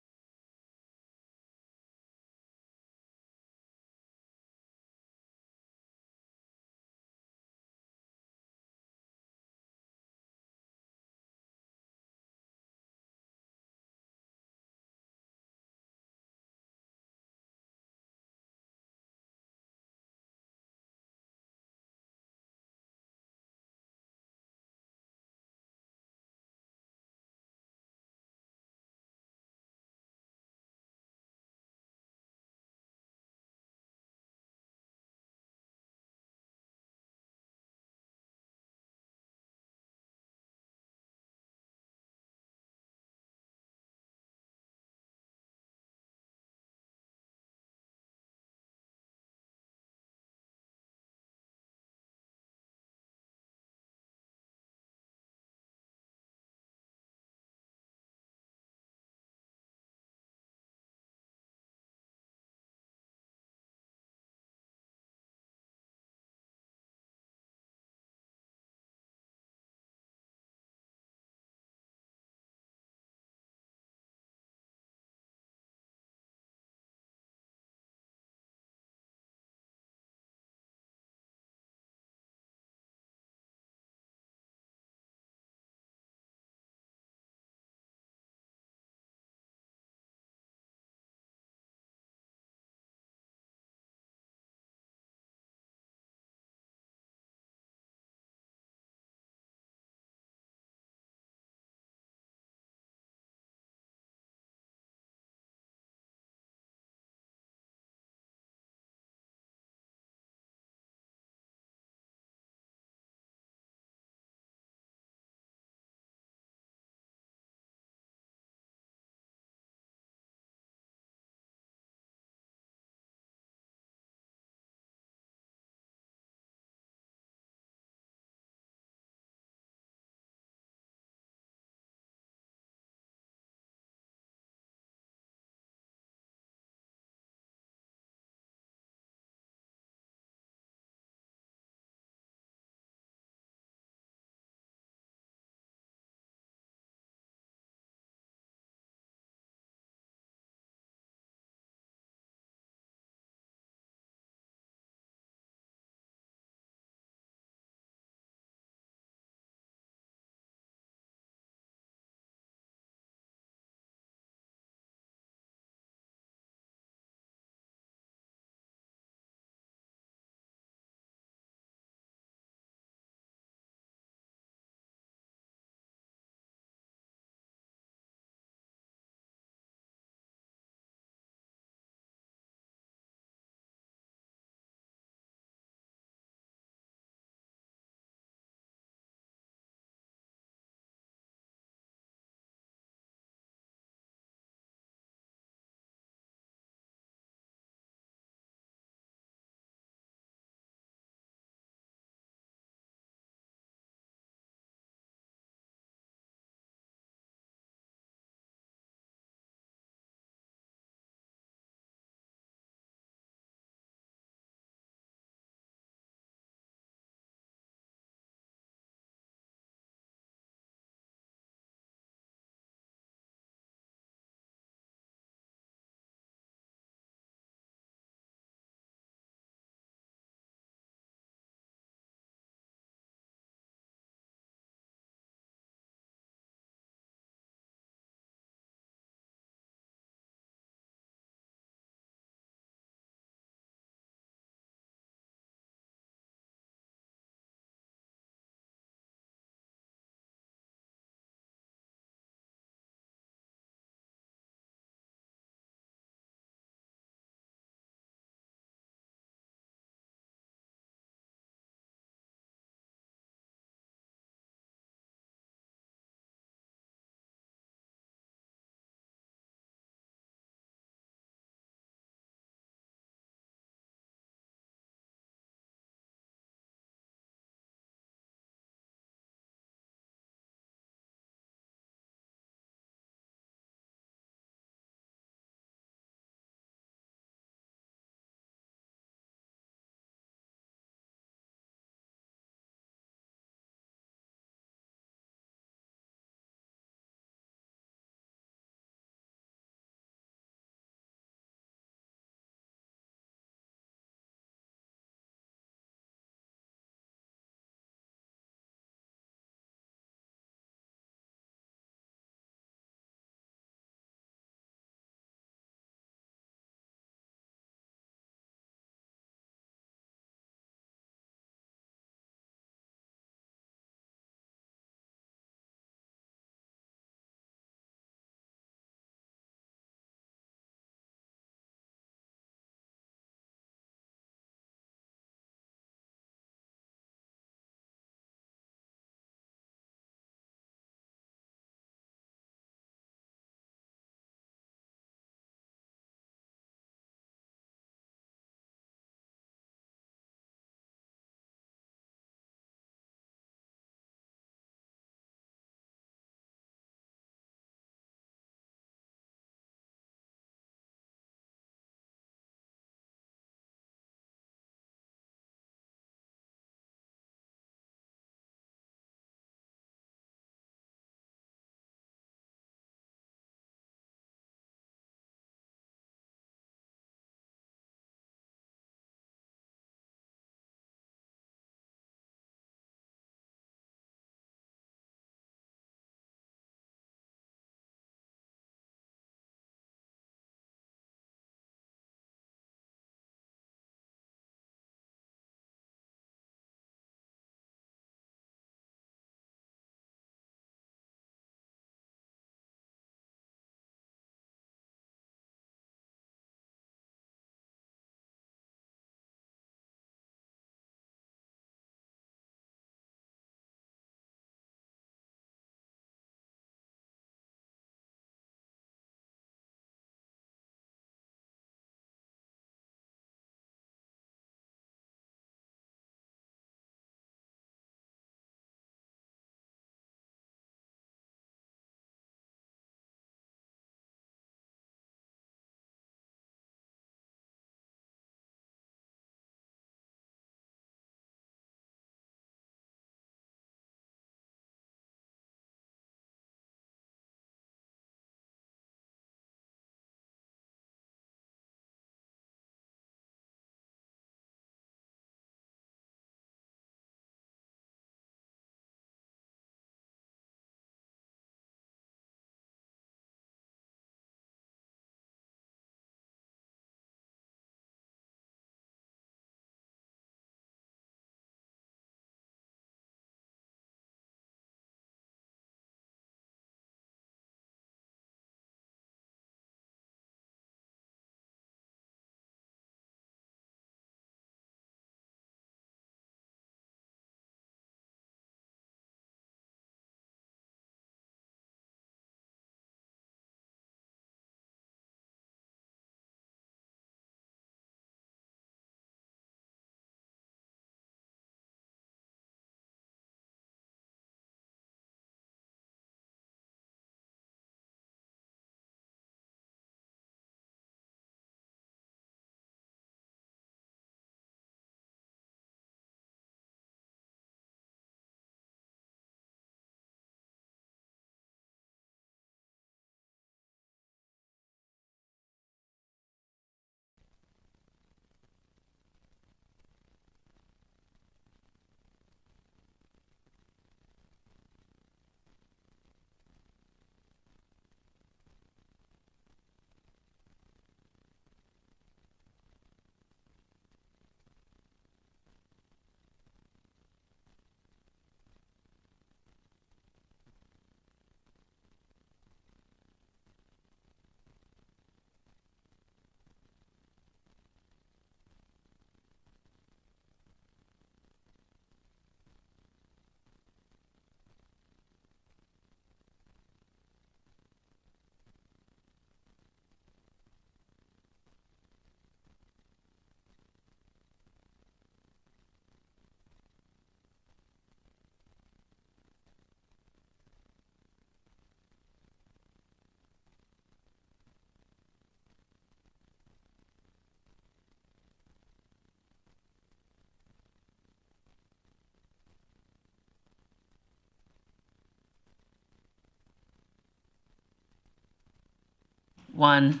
1.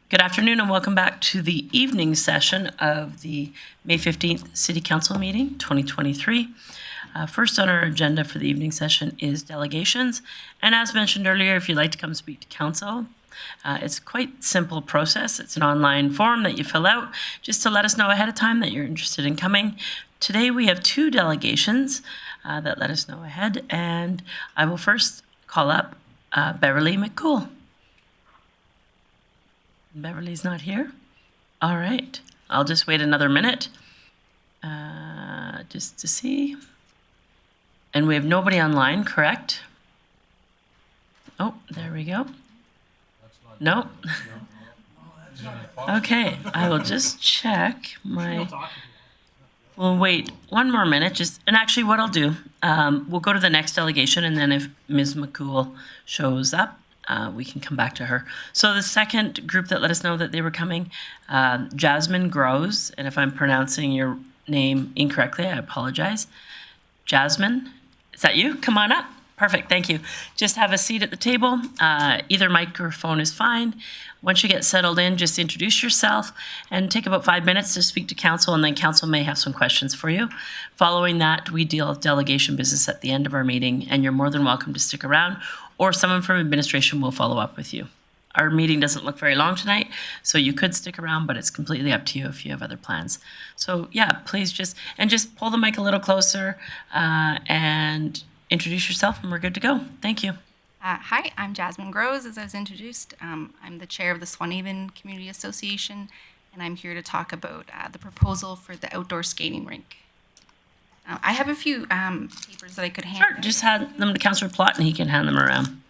Good afternoon and welcome back to the evening session of the May 15th City Council meeting 2023. First on our agenda for the evening session is delegations. And as mentioned earlier, if you'd like to come speak to council, it's quite simple process. It's an online form that you fill out just to let us know ahead of time that you're interested in coming. Today we have 2 delegations that let us know ahead, and I will first call up Beverly McCool. Beverly's not here? All right. I'll just wait another minute just to see. And we have nobody online, correct? Oh, there we go. No. Okay, I will just check my... We'll wait one more minute. And actually what I'll do, we'll go to the next delegation, and then if Ms. McCool shows up, we can come back to her. So the second group that let us know that they were coming, Jasmine Grosz, and if I'm pronouncing your name incorrectly, I apologize. Jasmine, is that you? Come on up. Perfect, thank you. Just have a seat at the table. Either microphone is fine. Once you get settled in, just introduce yourself and take about 5 minutes to speak to council, and then council may have some questions for you. Following that, we deal with delegation business at the end of our meeting, and you're more than welcome to stick around, or someone from administration will follow up with you. Our meeting doesn't look very long tonight, so you could stick around, but it's completely up to you if you have other plans. So yeah, please just pull the mic a little closer and introduce yourself, and we're good to go. Thank you. Hi, I'm Jasmine Grosz, as I was introduced. I'm the chair of the Swanhaven Community Association, and I'm here to talk about the proposal for the outdoor skating rink. I have a few papers that I could hand. Sure, just hand them to Councillor Plott, and he can hand them around.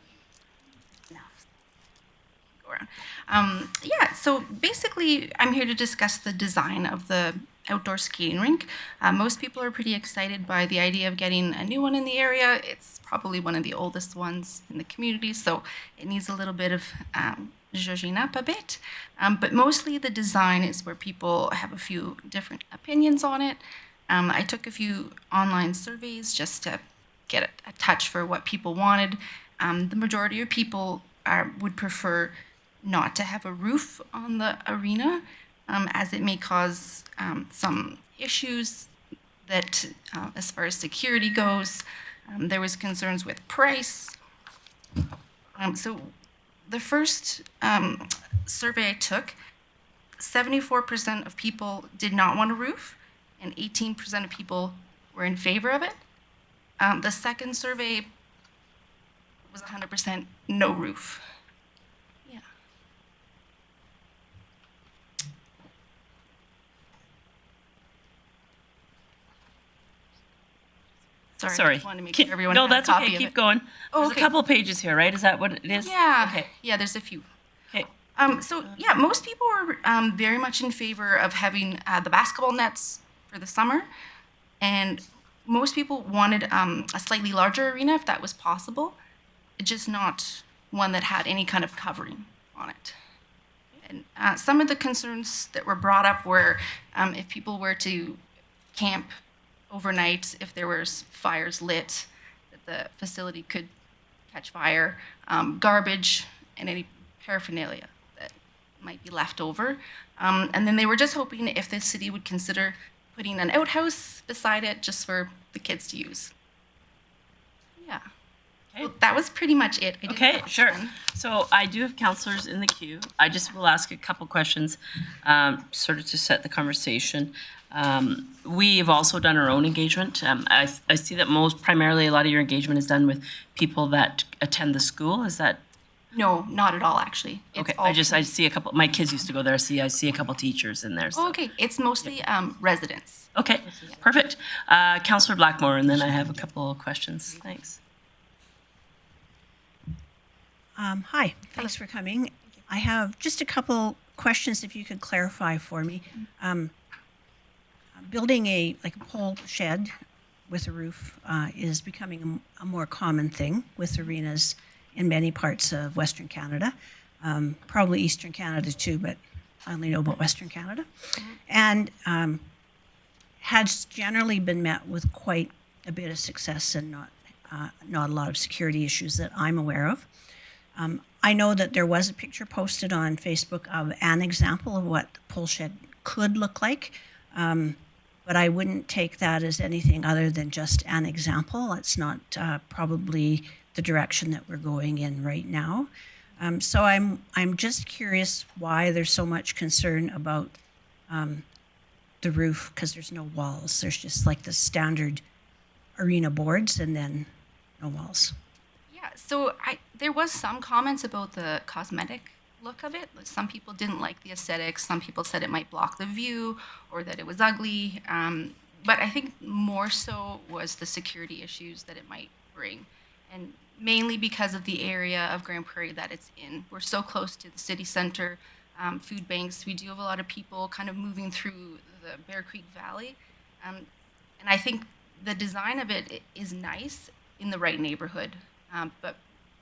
Yeah, so basically, I'm here to discuss the design of the outdoor skating rink. Most people are pretty excited by the idea of getting a new one in the area. It's probably one of the oldest ones in the community, so it needs a little bit of zhuzhing up a bit. But mostly the design is where people have a few different opinions on it. I took a few online surveys just to get a touch for what people wanted. The majority of people would prefer not to have a roof on the arena, as it may cause some issues that, as far as security goes, there was concerns with price. So the first survey I took, 74% of people did not want a roof, and 18% of people were in favor of it. The second survey was 100% no roof. Yeah. Sorry. I just wanted to make sure everyone No, had a that's copy okay. of Keep it. going. Oh, There's okay. a couple of pages here, right? Is that what it is? Yeah. Okay. Yeah, there's a few. Okay. So yeah, most people were very much in favor of having the basketball nets for the summer, and most people wanted a slightly larger arena if that was possible, just not one that had any kind of covering on it. And some of the concerns that were brought up were if people were to camp overnight, if there was fires lit, that the facility could catch fire, garbage, and any paraphernalia that might be left over. And then they were just hoping if the city would consider putting an outhouse beside it just for the kids to use. Yeah. Okay. So that was pretty much it. I didn't Okay, have a sure. ton. So I do have councillors in the queue. I just will ask a couple questions, sort of to set the conversation. We've also done our own engagement. I see that primarily a lot of your engagement is done with people that attend the school. Is that? No, not at all, actually. It's Okay, all I see a couple, my kids used to go there, I see a couple teachers in there. So. Oh, okay. It's mostly residents. Okay, perfect. Councillor Blackmore, and then I have a couple of questions. Thanks. Hi, thanks for coming. I have just a couple questions if you could clarify for me. Building a pole shed with a roof is becoming a more common thing with arenas in many parts of Western Canada, probably Eastern Canada too, but I only know about Western Canada. And has generally been met with quite a bit of success and not a lot of security issues that I'm aware of. I know that there was a picture posted on Facebook of an example of what the pole shed could look like, but I wouldn't take that as anything other than just an example. It's not probably the direction that we're going in right now. So I'm just curious why there's so much concern about the roof, because there's no walls. There's just like the standard arena boards and then no walls. Yeah, so there was some comments about the cosmetic look of it. Some people didn't like the aesthetics. Some people said it might block the view or that it was ugly. But I think more so was the security issues that it might bring. And mainly because of the area of Grande Prairie that it's in. We're so close to the city center, food banks. We do have a lot of people kind of moving through the Bear Creek Valley. And I think the design of it is nice in the right neighborhood. But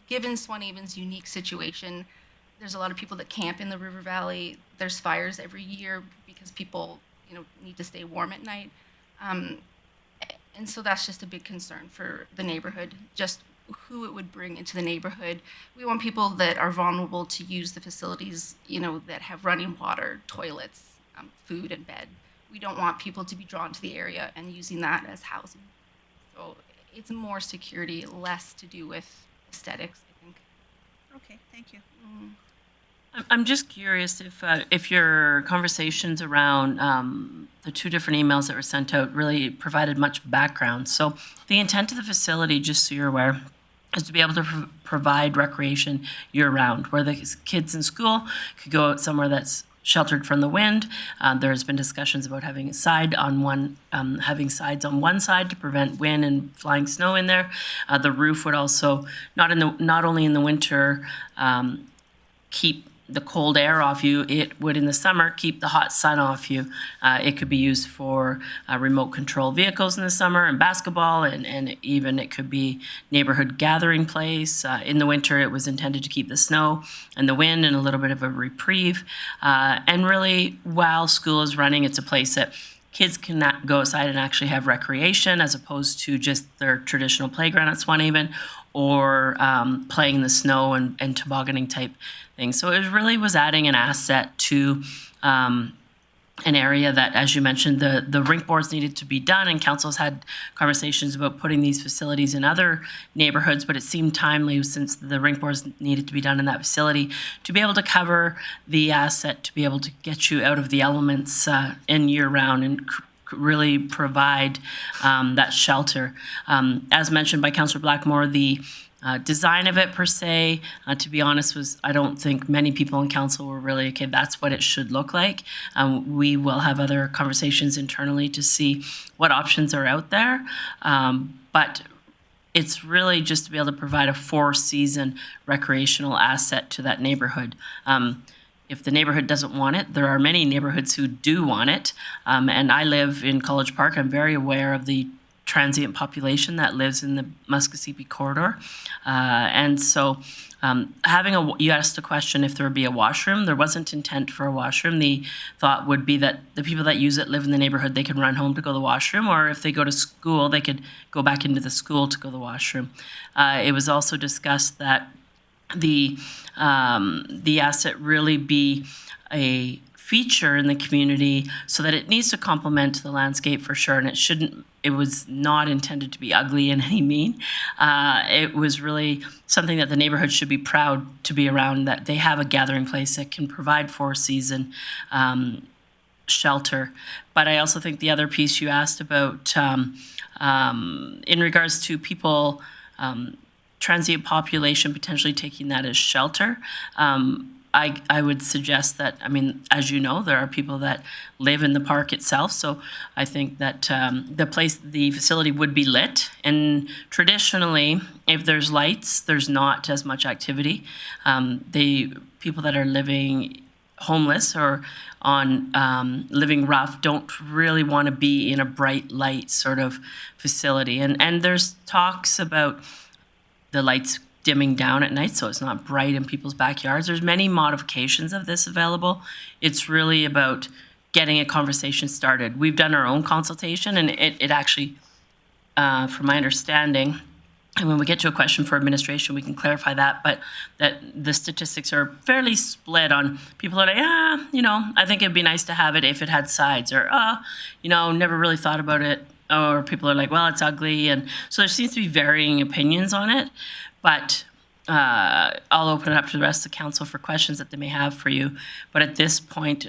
given Swan-Haven's unique situation, there's a lot of people that camp in the river valley. There's fires every year because people, need to stay warm at night. And so that's just a big concern for the neighborhood, just who it would bring into the neighborhood. We want people that are vulnerable to use the facilities, that have running water, toilets, food, and bed. We don't want people to be drawn to the area and using that as housing. So it's more security, less to do with aesthetics, I think. Okay, thank you. I'm just curious if your conversations around the two different emails that were sent out really provided much background. So the intent of the facility, just so you're aware, is to be able to provide recreation year-round, where the kids in school could go out somewhere that's sheltered from the wind. There's been discussions about having sides on one side to prevent wind and flying snow in there. The roof would also not only in the winter keep the cold air off you, it would in the summer keep the hot sun off you. It could be used for remote control vehicles in the summer and basketball, and even it could be neighborhood gathering place. In the winter, it was intended to keep the snow and the wind and a little bit of a reprieve. And really, while school is running, it's a place that kids can go outside and actually have recreation as opposed to just their traditional playground at Swan-Haven or playing in the snow and tobogganing type things. So it really was adding an asset to an area that, as you mentioned, the rink boards needed to be done, and council's had conversations about putting these facilities in other neighborhoods, but it seemed timely since the rink boards needed to be done in that facility to be able to cover the asset, to be able to get you out of the elements in year-round and really provide that shelter. As mentioned by Councillor Blackmore, the design of it per se, to be honest, I don't think many people in council were really, okay, that's what it should look like. We will have other conversations internally to see what options are out there. But it's really just to be able to provide a 4-season recreational asset to that neighborhood. If the neighborhood doesn't want it, there are many neighborhoods who do want it. And I live in College Park. I'm very aware of the transient population that lives in the Muskogee corridor. And so you asked the question if there would be a washroom. There wasn't intent for a washroom. The thought would be that the people that use it live in the neighborhood, they can run home to go to the washroom, or if they go to school, they could go back into the school to go to the washroom. It was also discussed that the asset really be a feature in the community so that it needs to complement the landscape for sure, and it was not intended to be ugly in any mean. It was really something that the neighborhood should be proud to be around, that they have a gathering place that can provide 4-season shelter. But I also think the other piece you asked about in regards to people, transient population potentially taking that as shelter, I would suggest that, as you know, there are people that live in the park itself. So I think that the facility would be lit. And traditionally, if there's lights, there's not as much activity. The people that are living homeless or on living rough don't really want to be in a bright light sort of facility. And there's talks about the lights dimming down at night so it's not bright in people's backyards. There's many modifications of this available. It's really about getting a conversation started. We've done our own consultation, and it actually, from my understanding, And when we get to a question for administration, we can clarify that, but that the statistics are fairly split on people are like, I think it'd be nice to have it if it had sides, or, never really thought about it. Or people are like, well, it's ugly. And so there seems to be varying opinions on it, but I'll open it up to the rest of the council for questions that they may have for you. But at this point,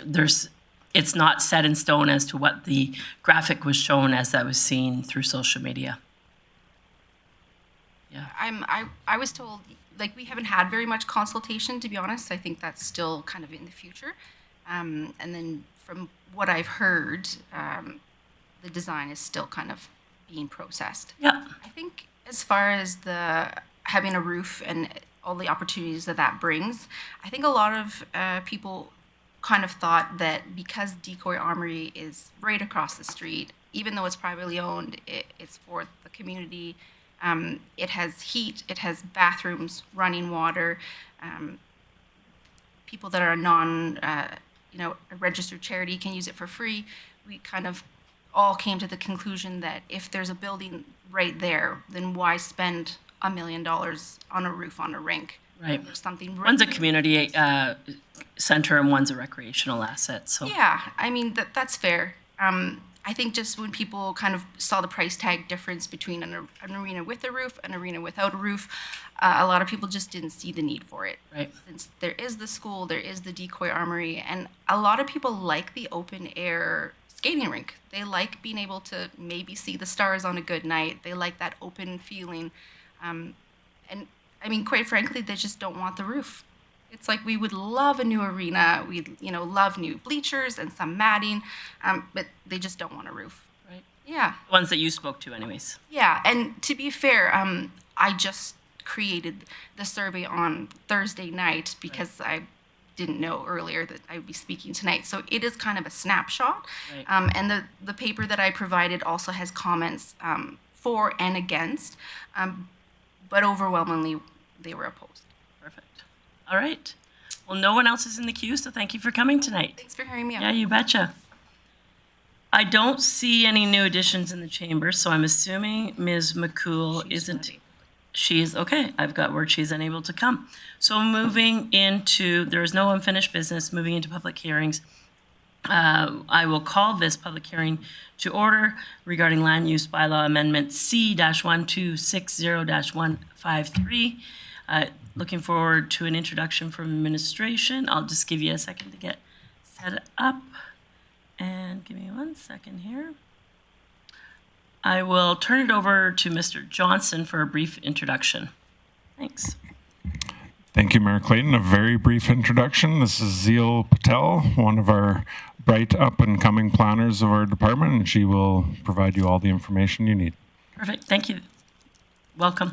it's not set in stone as to what the graphic was shown as that was seen through social media. Yeah. I was told, like, we haven't had very much consultation, to be honest. I think that's still kind of in the future. And then from what I've heard, the design is still kind of being processed. Yeah. I think as far as having a roof and all the opportunities that brings, I think a lot of people kind of thought that because Decoy Armory is right across the street, even though it's privately owned, it's for the community. It has heat, it has bathrooms, running water. People that are a registered charity can use it for free. We kind of all came to the conclusion that if there's a building right there, then why spend $1 million on a roof on a rink? Right. There's something. One's a community center and one's a recreational asset. So yeah, I mean that's fair. I think just when people kind of saw the price tag difference between an arena with a roof, an arena without a roof, a lot of people just didn't see the need for it. Right. Since there is the school, there is the Decoy Armory, and a lot of people like the open air skating rink. They like being able to maybe see the stars on a good night. They like that open feeling. And I mean, quite frankly, they just don't want the roof. It's like we would love a new arena. We'd, love new bleachers and some matting, but they just don't want a roof. Right. Yeah. The ones that you spoke to anyways. Yeah, and to be fair, I just created the survey on Thursday night because I didn't know earlier that I would be speaking tonight. So it is kind of a snapshot. Right. And the paper that I provided also has comments for and against, but overwhelmingly they were opposed. Perfect. All right. Well, no one else is in the queue, so thank you for coming tonight. Thanks for hearing me out. Yeah, you betcha. I don't see any new additions in the chamber, so I'm assuming Ms. McCool isn't. She's okay. I've got word she's unable to come. So moving into, there is no unfinished business, moving into public hearings. I will call this public hearing to order regarding land use bylaw amendment C-1260-153. Looking forward to an introduction from administration. I'll just give you a second to get set up. And give me 1 second here. I will turn it over to Mr. Johnson for a brief introduction. Thanks. Thank you, Mayor Clayton. A very brief introduction. This is Zeal Patel, one of our bright up-and-coming planners of our department, and she will provide you all the information you need. Perfect. Thank you. Welcome.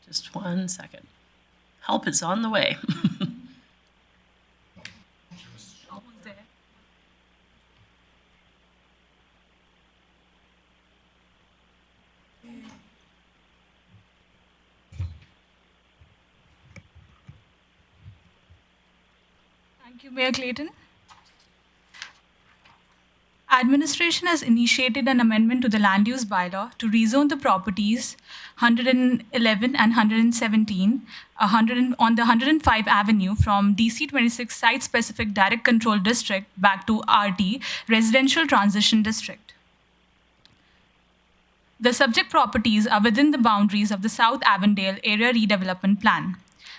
Just 1 second. Help is on the way. Thank you, Mayor Clayton. Administration has initiated an amendment to the land use bylaw to rezone the properties 111 and 117 on the 105 Avenue from DC 26 Site-Specific Direct Control District back to RT, Residential Transition District. The subject properties are within the boundaries of the South Avondale Area Redevelopment Plan.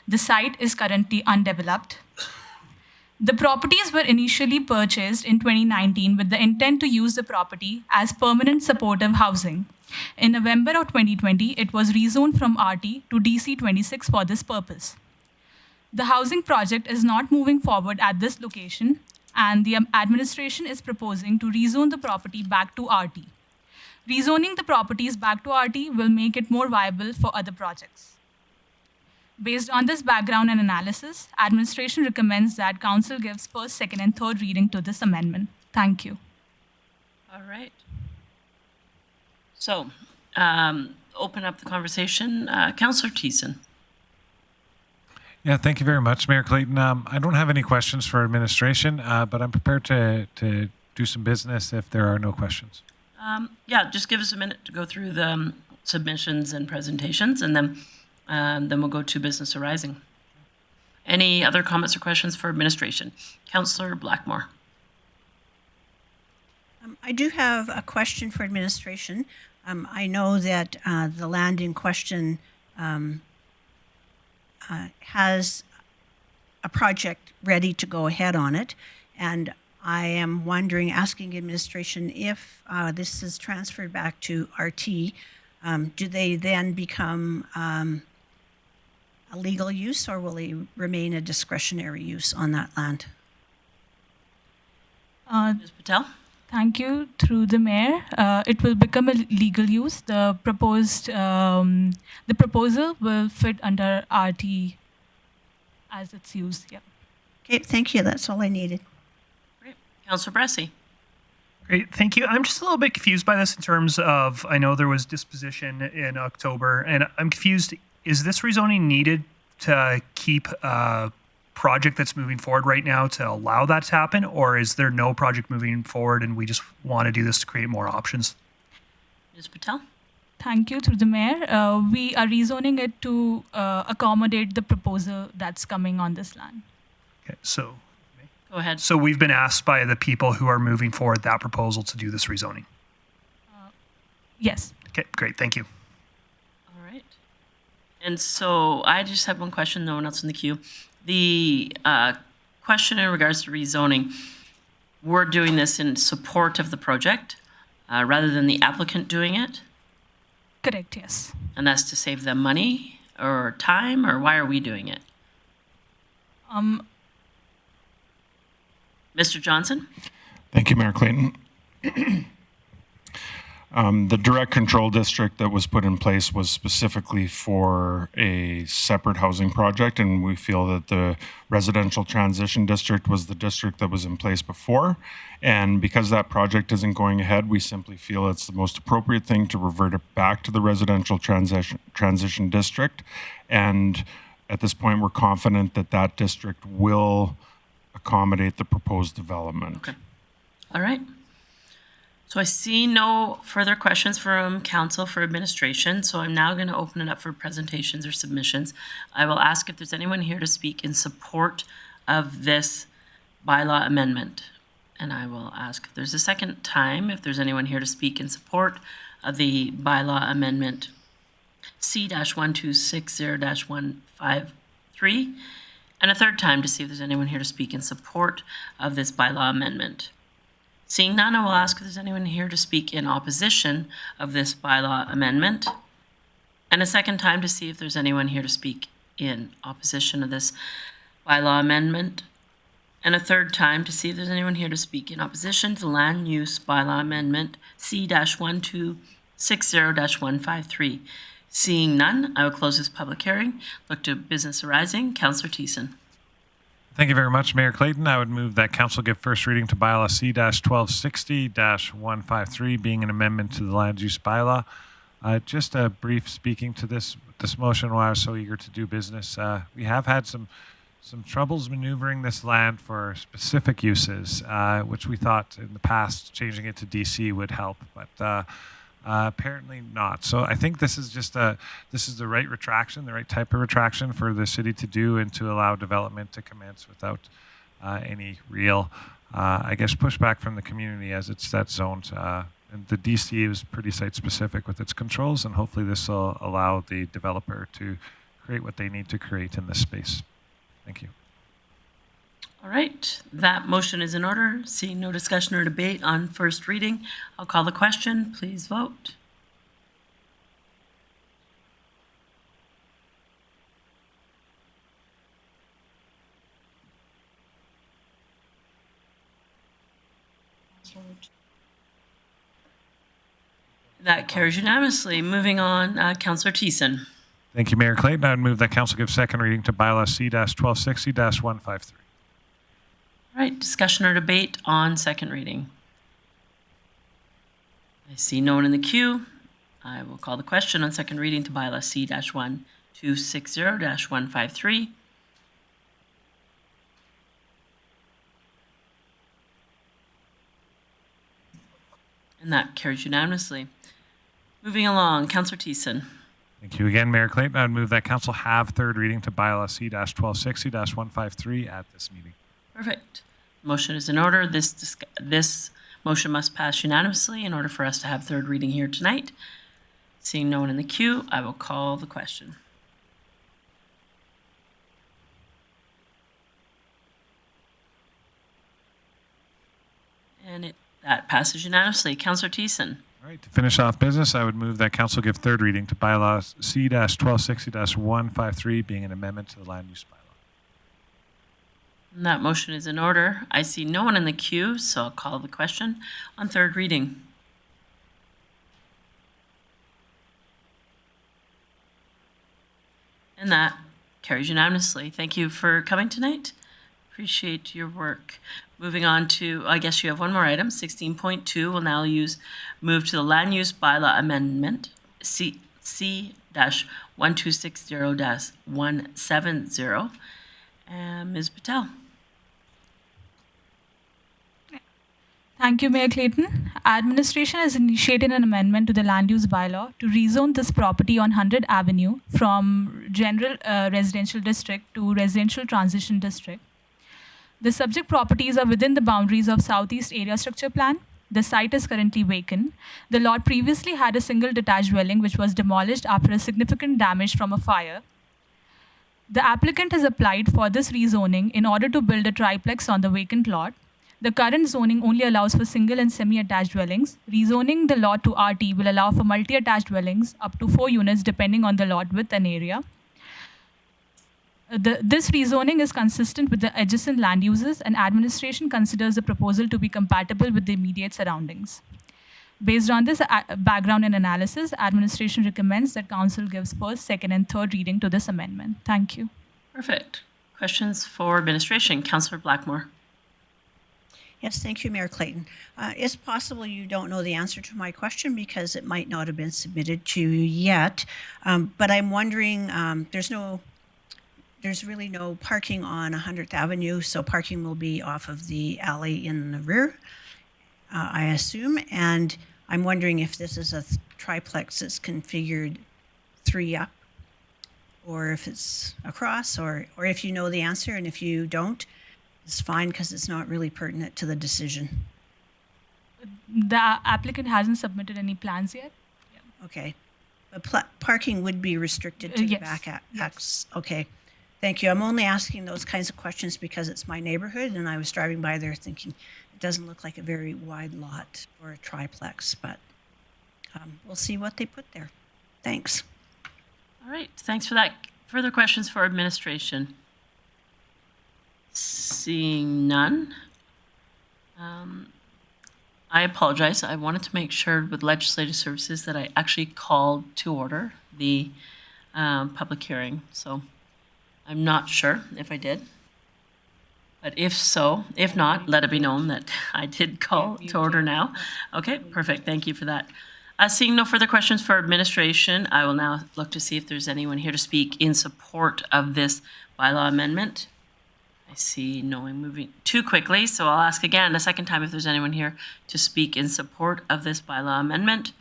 The site is currently undeveloped. The properties were initially purchased in 2019 with the intent to use the property as permanent supportive housing. In November of 2020, it was rezoned from RT to DC 26 for this purpose. The housing project is not moving forward at this location, and the administration is proposing to rezone the property back to RT. Rezoning the properties back to RT will make it more viable for other projects. Based on this background and analysis, administration recommends that council gives first, second, and third reading to this amendment. Thank you. All right. So open up the conversation. Councillor Thiessen. Yeah, thank you very much, Mayor Clayton. I don't have any questions for administration, but I'm prepared to do some business if there are no questions. Yeah, just give us a minute to go through the submissions and presentations, and then we'll go to business arising. Any other comments or questions for administration? Councillor Blackmore. I do have a question for administration. I know that the land in question has a project ready to go ahead on it, and I am wondering, asking administration if this is transferred back to RT, do they then become a legal use, or will they remain a discretionary use on that land? Ms. Patel? Thank you. Through the mayor, it will become a legal use. The proposal will fit under RT as it's used. Yeah. Okay, thank you. That's all I needed. Great. Councillor Bressie. Great, thank you. I'm just a little bit confused by this in terms of, I know there was disposition in October, and I'm confused, is this rezoning needed to keep a project that's moving forward right now to allow that to happen, or is there no project moving forward and we just want to do this to create more options? Ms. Patel? Thank you. Through the mayor, we are rezoning it to accommodate the proposal that's coming on this land. Okay, so Go ahead. So we've been asked by the people who are moving forward that proposal to do this rezoning. Yes. Okay, great, thank you. All right. And so I just have one question, no one else in the queue. The question in regards to rezoning, we're doing this in support of the project rather than the applicant doing it? Correct, yes. And that's to save them money or time, or why are we doing it? Mr. Johnson? Thank you, Mayor Clayton. The direct control district that was put in place was specifically for a separate housing project, and we feel that the residential transition district was the district that was in place before. And because that project isn't going ahead, we simply feel it's the most appropriate thing to revert it back to the residential transition district. And at this point, we're confident that that district will accommodate the proposed development. Okay. All right. So I see no further questions from council for administration, so I'm now going to open it up for presentations or submissions. I will ask if there's anyone here to speak in support of this bylaw amendment. And I will ask if there's a second time if there's anyone here to speak in support of the bylaw amendment C-1260-153, and a third time to see if there's anyone here to speak in support of this bylaw amendment. Seeing none, I will ask if there's anyone here to speak in opposition of this bylaw amendment, and a second time to see if there's anyone here to speak in opposition of this bylaw amendment, and a third time to see if there's anyone here to speak in opposition to the land use bylaw amendment C-1260-153. Seeing none, I will close this public hearing. Look to business arising. Councillor Thiessen. Thank you very much, Mayor Clayton. I would move that council give first reading to bylaw C-1260-153, being an amendment to the land use bylaw. Just a brief speaking to this motion why I was so eager to do business. We have had some troubles maneuvering this land for specific uses, which we thought in the past changing it to DC would help, but apparently not. So I think this is just this is the right retraction, the right type of retraction for the city to do and to allow development to commence without any real, I guess, pushback from the community as it's set zoned. And the DC is pretty site specific with its controls, and hopefully this will allow the developer to create what they need to create in this space. Thank you. All right, that motion is in order. Seeing no discussion or debate on first reading, I'll call the question. Please vote. That carries unanimously. Moving on, Councillor Thiessen. Thank you, Mayor Clayton. I would move that council give second reading to bylaw C-1260-153. All right, discussion or debate on second reading. I see no one in the queue. I will call the question on second reading to Bylaw C-1260-153. And that carries unanimously. Moving along, Councillor Thiessen. Thank you again, Mayor Clayton. I would move that council have third reading to Bylaw C-1260-153 at this meeting. Perfect. Motion is in order. This motion must pass unanimously in order for us to have third reading here tonight. Seeing no one in the queue, I will call the question. And that passes unanimously. Councillor Thiessen. All right, to finish off business, I would move that council give third reading to Bylaw C-1260-153, being an amendment to the land use bylaw. And that motion is in order. I see no one in the queue, so I'll call the question on third reading. And that carries unanimously. Thank you for coming tonight. Appreciate your work. Moving on to, I guess you have one more item, 16.2. We'll now move to the land use bylaw amendment, C-1260-170. Ms. Patel. Thank you, Mayor Clayton. Administration has initiated an amendment to the land use bylaw to rezone this property on 100 Avenue from general residential district to residential transition district. The subject properties are within the boundaries of Southeast Area Structure Plan. The site is currently vacant. The lot previously had a single detached dwelling which was demolished after a significant damage from a fire. The applicant has applied for this rezoning in order to build a triplex on the vacant lot. The current zoning only allows for single and semi-attached dwellings. Rezoning the lot to RT will allow for multi-attached dwellings up to 4 units depending on the lot width and area. This rezoning is consistent with the adjacent land uses, and administration considers the proposal to be compatible with the immediate surroundings. Based on this background and analysis, administration recommends that council gives first, second, and third reading to this amendment. Thank you. Perfect. Questions for administration? Councillor Blackmore. Yes, thank you, Mayor Clayton. It's possible you don't know the answer to my question because it might not have been submitted to you yet, but I'm wondering, there's really no parking on 100th Avenue, so parking will be off of the alley in the rear, I assume, and I'm wondering if this is a triplex that's configured 3 up, or if it's across, or if you know the answer, and if you don't, it's fine because it's not really pertinent to the decision. The applicant hasn't submitted any plans yet. Okay. But parking would be restricted to the Yes. back yes. Okay. Thank you. I'm only asking those kinds of questions because it's my neighborhood and I was driving by there thinking it doesn't look like a very wide lot for a triplex, but we'll see what they put there. Thanks. All right. Thanks for that. Further questions for administration? Seeing none. I apologize. I wanted to make sure with Legislative Services that I actually called to order the public hearing. So I'm not sure if I did. But if so, if not, let it be known that I did call to order now. Okay, perfect. Thank you for that. Seeing no further questions for administration, I will now look to see if there's anyone here to speak in support of this bylaw amendment. I see no one moving too quickly, so I'll ask again a second time if there's anyone here to speak in support of this bylaw amendment.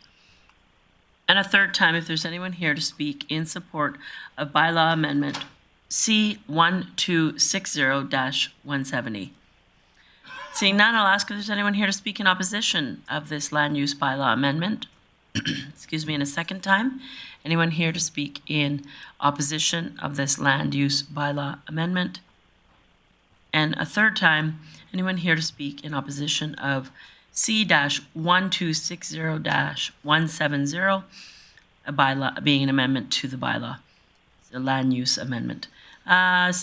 And a third time if there's anyone here to speak in support of bylaw amendment C-1260-170. Seeing none, I'll ask if there's anyone here to speak in opposition of this land use bylaw amendment. Excuse me, and a second time, anyone here to speak in opposition of this land use bylaw amendment? And a third time, anyone here to speak in opposition of C-1260-170, a bylaw being an amendment to the bylaw, the land use amendment.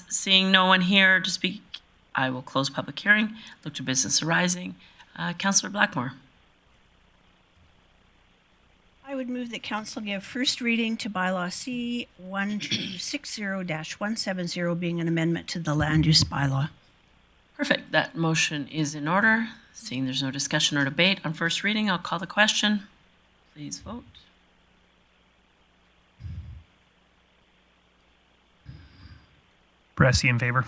Seeing no one here to speak, I will close public hearing, look to business arising. Councillor Blackmore. I would move that council give first reading to bylaw C-1260-170 being an amendment to the land use bylaw. Perfect. That motion is in order. Seeing there's no discussion or debate on first reading, I'll call the question. Please vote. Bressy in favor.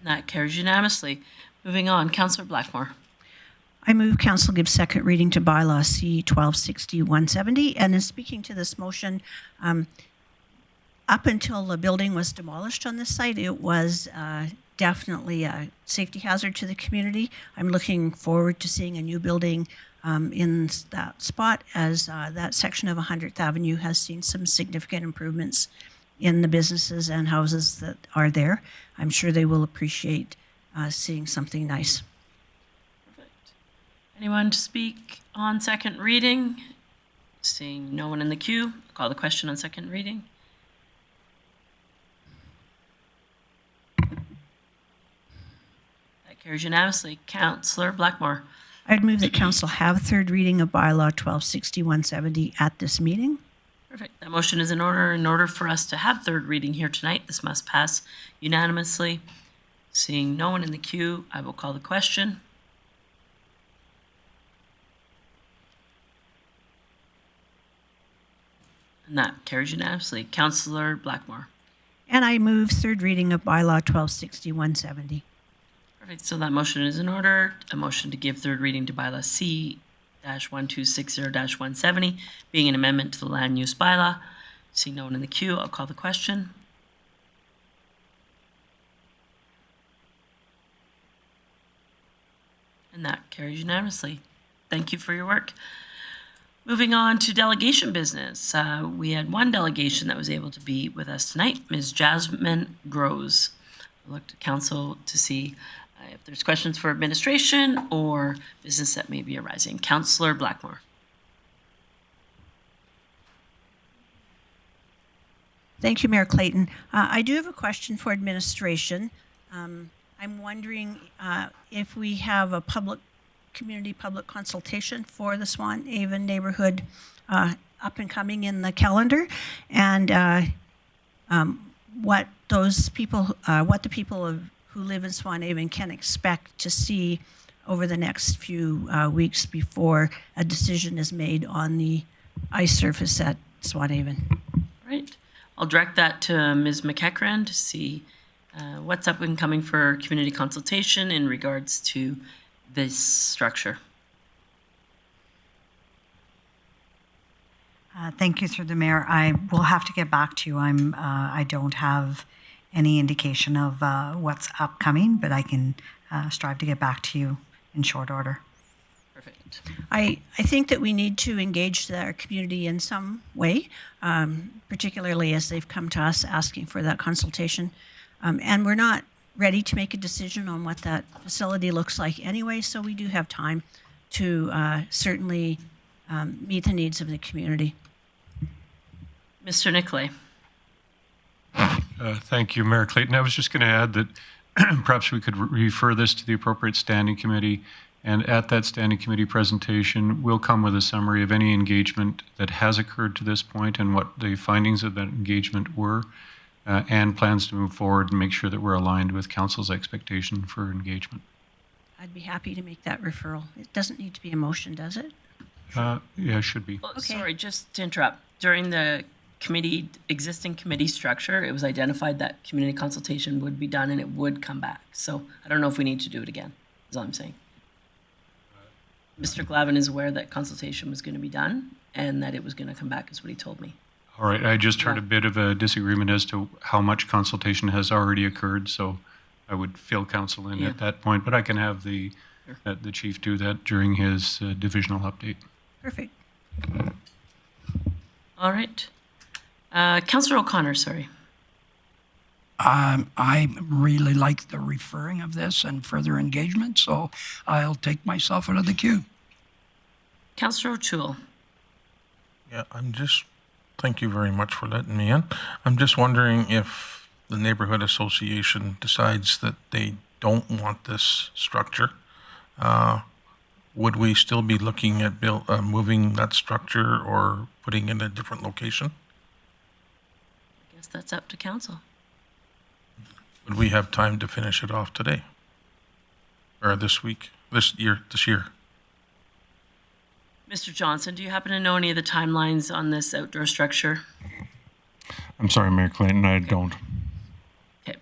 That carries unanimously. Moving on, Councillor Blackmore. I move council give second reading to bylaw C 1260-170. And in speaking to this motion, up until the building was demolished on this site, it was definitely a safety hazard to the community. I'm looking forward to seeing a new building in that spot, as that section of 100th Avenue has seen some significant improvements in the businesses and houses that are there. I'm sure they will appreciate seeing something nice. Perfect. Anyone to speak on second reading? Seeing no one in the queue, I'll call the question on second reading. That carries unanimously. Councillor Blackmore. I'd move that council have third reading of bylaw 1260-170 at this meeting. Perfect. That motion is in order. In order for us to have third reading here tonight, this must pass unanimously. Seeing no one in the queue, I will call the question. And that carries unanimously. Councillor Blackmore. And I move third reading of bylaw 1260-170. Perfect. So that motion is in order. A motion to give third reading to bylaw C-1260-170, being an amendment to the land use bylaw. Seeing no one in the queue, I'll call the question. And that carries unanimously. Thank you for your work. Moving on to delegation business. We had one delegation that was able to be with us tonight, Ms. Jasmine Grosz. I looked at council to see if there's questions for administration or business that may be arising. Councillor Blackmore. Thank you, Mayor Clayton. I do have a question for administration. I'm wondering if we have a community public consultation for the Swan Haven neighborhood up and coming in the calendar, and what the people who live in Swan Haven can expect to see over the next few weeks before a decision is made on the ice surface at Swan Haven. Right. I'll direct that to Ms. McEachran to see what's up and coming for community consultation in regards to this structure. Thank you, through the mayor. I will have to get back to you. I don't have any indication of what's upcoming, but I can strive to get back to you in short order. Perfect. I think that we need to engage our community in some way, particularly as they've come to us asking for that consultation. And we're not ready to make a decision on what that facility looks like anyway, so we do have time to certainly meet the needs of the community. Mr. Nicolay. Thank you, Mayor Clayton. I was just going to add that perhaps we could refer this to the appropriate standing committee, and at that standing committee presentation, we'll come with a summary of any engagement that has occurred to this point and what the findings of that engagement were, and plans to move forward and make sure that we're aligned with council's expectation for engagement. I'd be happy to make that referral. It doesn't need to be a motion, does it? Yeah, it should be. Oh, okay. Sorry, just to interrupt. During the existing committee structure, it was identified that community consultation would be done and it would come back. So I don't know if we need to do it again, is all I'm saying. Mr. Glavin is aware that consultation was going to be done and that it was going to come back, is what he told me. All right, I just heard a bit of a disagreement as to how much consultation has already occurred, so I would fill council in at that point, but I can have the chief do that during his divisional update. Perfect. All right. Councillor O'Connor, sorry. I really like the referring of this and further engagement, so I'll take myself out of the queue. Councillor O'Toole. Yeah, thank you very much for letting me in. I'm just wondering if the neighborhood association decides that they don't want this structure, would we still be looking at moving that structure or putting it in a different location? I guess that's up to council. Would we have time to finish it off today? Or this year? Mr. Johnson, do you happen to know any of the timelines on this outdoor structure? I'm sorry, Mayor Clayton, I don't. Okay.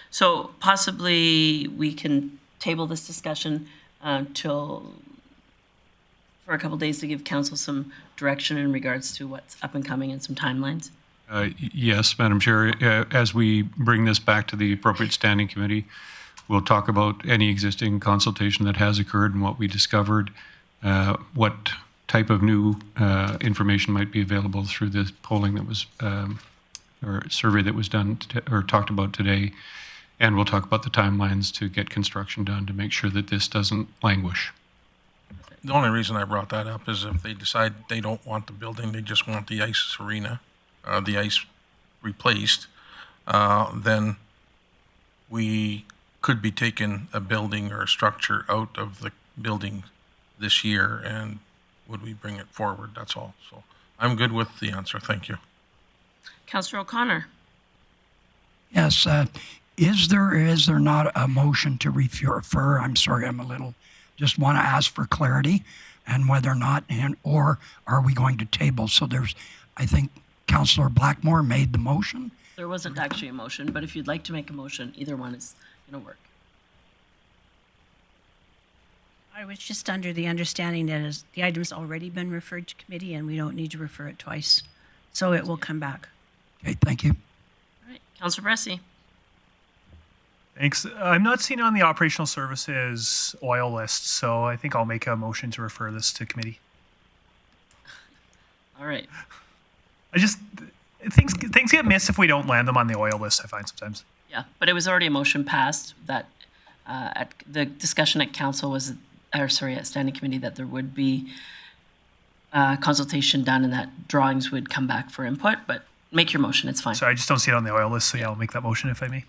So possibly we can table this discussion for a couple days to give council some direction in regards to what's up and coming and some timelines. Yes, Madam Chair. As we bring this back to the appropriate standing committee, we'll talk about any existing consultation that has occurred and what we discovered, what type of new information might be available through the polling that was, or survey that was done or talked about today. And we'll talk about the timelines to get construction done to make sure that this doesn't languish. The only reason I brought that up is if they decide they don't want the building, they just want the ice arena, the ice replaced, then we could be taking a building or a structure out of the building this year, and would we bring it forward? That's all. So I'm good with the answer. Thank you. Councillor O'Connor. Yes. Is there or is there not a motion to refer? I'm sorry, just want to ask for clarity and whether or not, or are we going to table? So I think Councillor Blackmore made the motion. There wasn't actually a motion, but if you'd like to make a motion, either one is going to work. I was just under the understanding that the item's already been referred to committee and we don't need to refer it twice. So it will come back. Okay, thank you. All right, Councillor Bressie. Thanks. I'm not seeing it on the operational services oil list, so I think I'll make a motion to refer this to committee. All right. Things get missed if we don't land them on the oil list, I find sometimes. Yeah, but it was already a motion passed that at the discussion at council was, at standing committee, that there would be consultation done and that drawings would come back for input, but make your motion, it's fine. So I just don't see it on the oil list, so yeah, I'll make that motion if I may.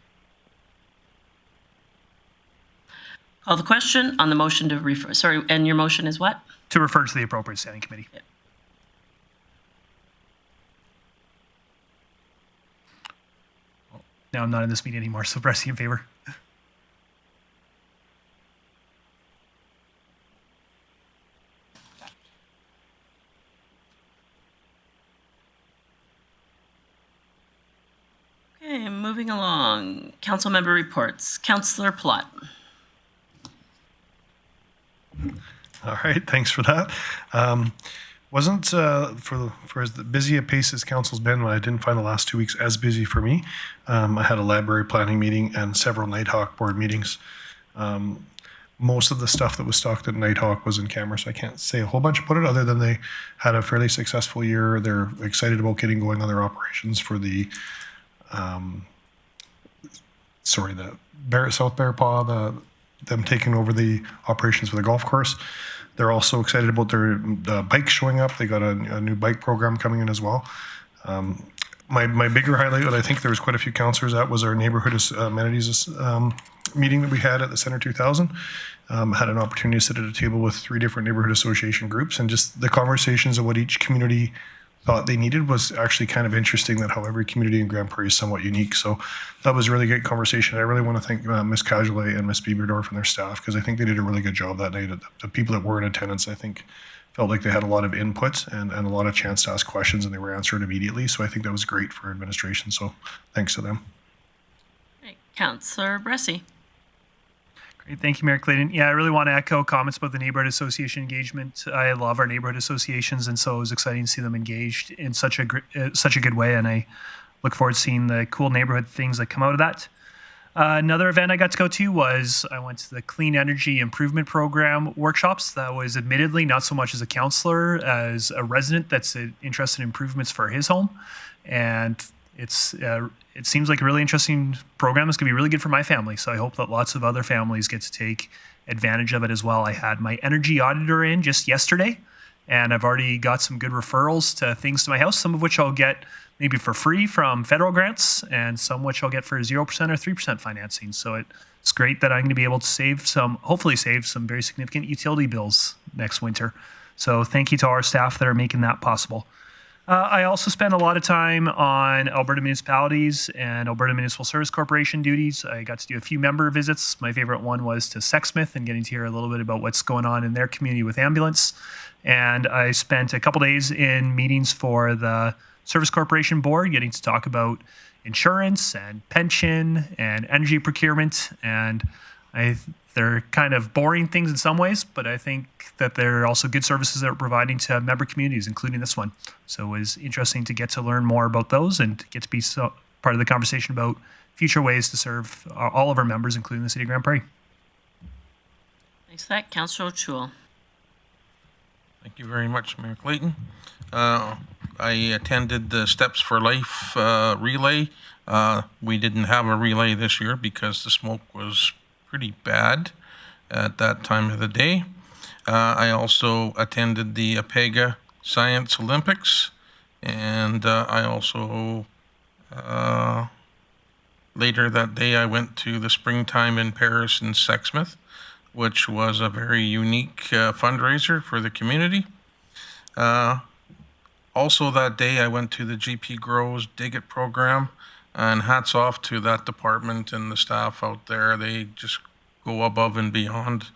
Call the question on the motion to refer, and your motion is what? To refer to the appropriate standing committee. Yeah. Now I'm not in this meeting anymore, so Bressie in favor. Okay, moving along. Council member reports. Councillor Plott. All right, thanks for that. Wasn't for as busy a pace as council's been, I didn't find the last 2 weeks as busy for me. I had a library planning meeting and several Nighthawk board meetings. Most of the stuff that was talked at Nighthawk was in camera, so I can't say a whole bunch about it other than they had a fairly successful year. They're excited about getting going on their operations for the South Bear Paw, them taking over the operations for the golf course. They're also excited about their bikes showing up. They got a new bike program coming in as well. My bigger highlight that I think there was quite a few councillors at was our neighborhood amenities meeting that we had at the Center 2000. Had an opportunity to sit at a table with 3 different neighborhood association groups, and just the conversations of what each community thought they needed was actually kind of interesting, that how every community in Grande Prairie is somewhat unique. So that was a really good conversation. I really want to thank Ms. Cajolet and Ms. Bieberdorf and their staff, because I think they did a really good job that night. The people that were in attendance, I think, felt like they had a lot of input and a lot of chance to ask questions, and they were answered immediately. So I think that was great for administration. So thanks to them. Right. Councillor Bressie. Great, thank you, Mayor Clayton. Yeah, I really want to echo comments about the neighborhood association engagement. I love our neighborhood associations, and so it was exciting to see them engaged in such a good way, and I look forward to seeing the cool neighborhood things that come out of that. Another event I got to go to was I went to the Clean Energy Improvement Program workshops. That was admittedly not so much as a counselor as a resident that's interested in improvements for his home, and it seems like a really interesting program. It's going to be really good for my family, so I hope that lots of other families get to take advantage of it as well. I had my energy auditor in just yesterday, and I've already got some good referrals to things to my house, some of which I'll get maybe for free from federal grants, and some which I'll get for 0% or 3% financing. So it's great that I'm going to be able to hopefully save some very significant utility bills next winter. So thank you to our staff that are making that possible. I also spent a lot of time on Alberta municipalities and Alberta Municipal Service Corporation duties. I got to do a few member visits. My favorite one was to Sexsmith and getting to hear a little bit about what's going on in their community with ambulance. And I spent a couple days in meetings for the Service Corporation Board, getting to talk about insurance and pension and energy procurement. And they're kind of boring things in some ways, but I think that they're also good services that we're providing to member communities, including this one. So it was interesting to get to learn more about those and get to be part of the conversation about future ways to serve all of our members, including the City of Grande Prairie. Thanks for that. Councillor O'Toole. Thank you very much, Mayor Clayton. I attended the Steps for Life relay. We didn't have a relay this year because the smoke was pretty bad at that time of the day. I also attended the APEGA Science Olympics, and I also later that day I went to the Springtime in Paris in Sexsmith, which was a very unique fundraiser for the community. Also that day I went to the GP Grosz Dig It program, and hats off to that department and the staff out there. They just go above and beyond,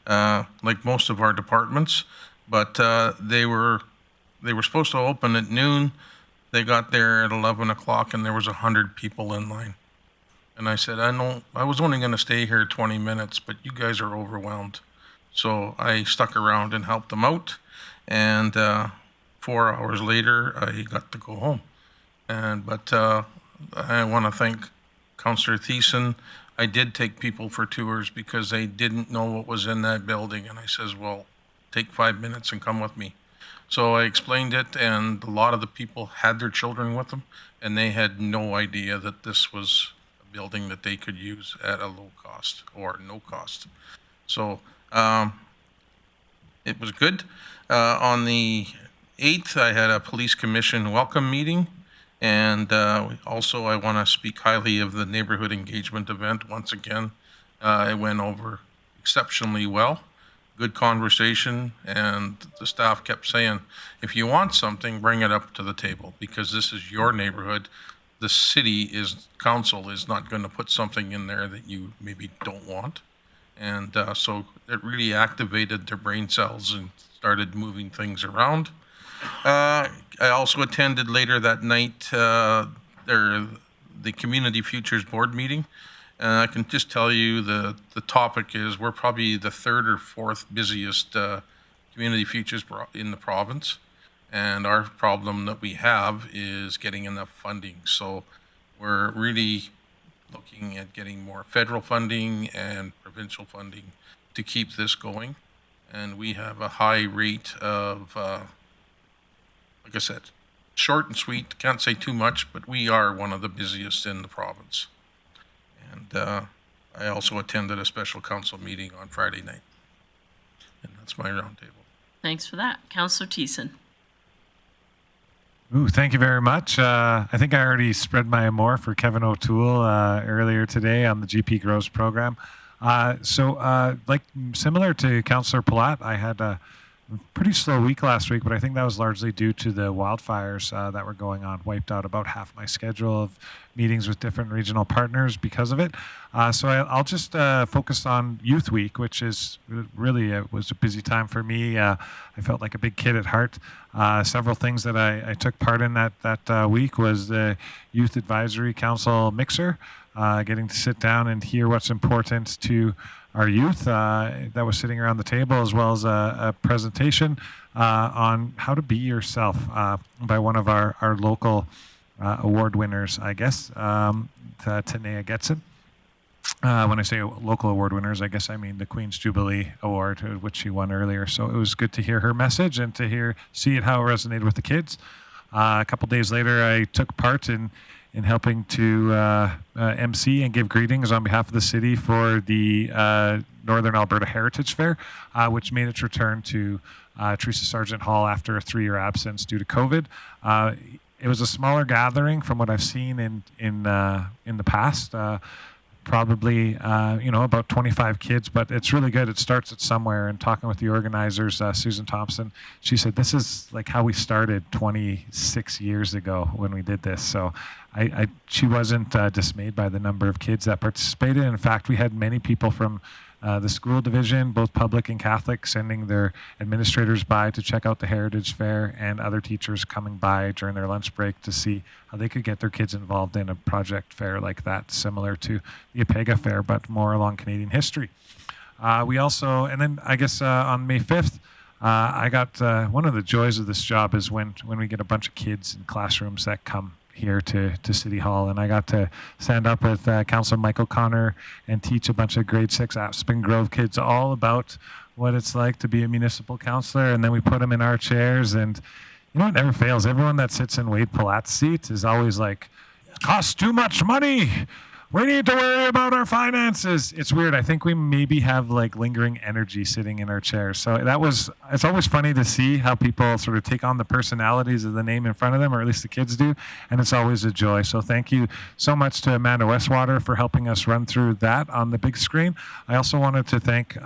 like most of our departments. But they were supposed to open at noon. They got there at 11 o'clock and there was 100 people in line. And I said, I was only going to stay here 20 minutes, but you guys are overwhelmed. So I stuck around and helped them out. And 4 hours later, I got to go home. But I want to thank Councillor Thiessen. I did take people for tours because they didn't know what was in that building. And I says, well, take 5 minutes and come with me. So I explained it, and a lot of the people had their children with them, and they had no idea that this was building that they could use at a low cost or no cost. So it was good. On the 8th, I had a police commission welcome meeting. And also I want to speak highly of the neighborhood engagement event. Once again, it went over exceptionally well. Good conversation, and the staff kept saying, if you want something, bring it up to the table, because this is your neighborhood. The council is not going to put something in there that you maybe don't want. And so it really activated their brain cells and started moving things around. I also attended later that night the Community Futures Board meeting. And I can just tell you the topic is we're probably the 3rd or 4th busiest Community Futures in the province. And our problem that we have is getting enough funding. So we're really looking at getting more federal funding and provincial funding to keep this going. And we have a high rate of, like I said, short and sweet, can't say too much, but we are one of the busiest in the province. And I also attended a special council meeting on Friday night. And that's my roundtable. Thanks for that. Councillor Thiessen. Ooh, thank you very much. I think I already spread my amour for Kevin O'Toole earlier today on the GP Grosz program. Like similar to Councillor Palat, I had a pretty slow week last week, but I think that was largely due to the wildfires that were going on. Wiped out about half my schedule of meetings with different regional partners because of it. So I'll just focus on Youth Week, which is really was a busy time for me. I felt like a big kid at heart. Several things that I took part in that week was the Youth Advisory Council mixer, getting to sit down and hear what's important to our youth that was sitting around the table, as well as a presentation on how to be yourself by one of our local award winners, I guess, Tanea Getson. When I say local award winners, I guess I mean the Queen's Jubilee Award, which she won earlier. So it was good to hear her message and to see it, how it resonated with the kids. A couple days later, I took part in helping to MC and give greetings on behalf of the city for the Northern Alberta Heritage Fair, which made its return to Teresa Sargent Hall after a 3-year absence due to COVID. It was a smaller gathering from what I've seen in the past. Probably, about 25 kids, but it's really good. It starts at somewhere. And talking with the organizers, Susan Thompson, she said, this is like how we started 26 years ago when we did this. So she wasn't dismayed by the number of kids that participated. In fact, we had many people from the school division, both public and Catholic, sending their administrators by to check out the Heritage Fair, and other teachers coming by during their lunch break to see how they could get their kids involved in a project fair like that, similar to the Apega Fair, but more along Canadian history. We also, and then I guess on May 5th, I got one of the joys of this job is when we get a bunch of kids in classrooms that come here to City Hall, and I got to stand up with Councillor Mike O'Connor and teach a bunch of grade 6 Aspen Grove kids all about what it's like to be a municipal councillor, and then we put them in our chairs, and you know, it never fails. Everyone that sits in Wade Palat's seat is always like, it costs too much money. We need to worry about our finances. It's weird. I think we maybe have like lingering energy sitting in our chairs. So it's always funny to see how people sort of take on the personalities of the name in front of them, or at least the kids do. And it's always a joy. So thank you so much to Amanda Westwater for helping us run through that on the big screen. I also wanted to thank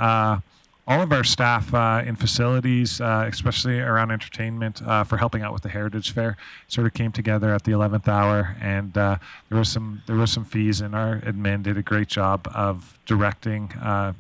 all of our staff in facilities, especially around entertainment, for helping out with the Heritage Fair. It sort of came together at the 11th hour, and there was some fees, and our admin did a great job of directing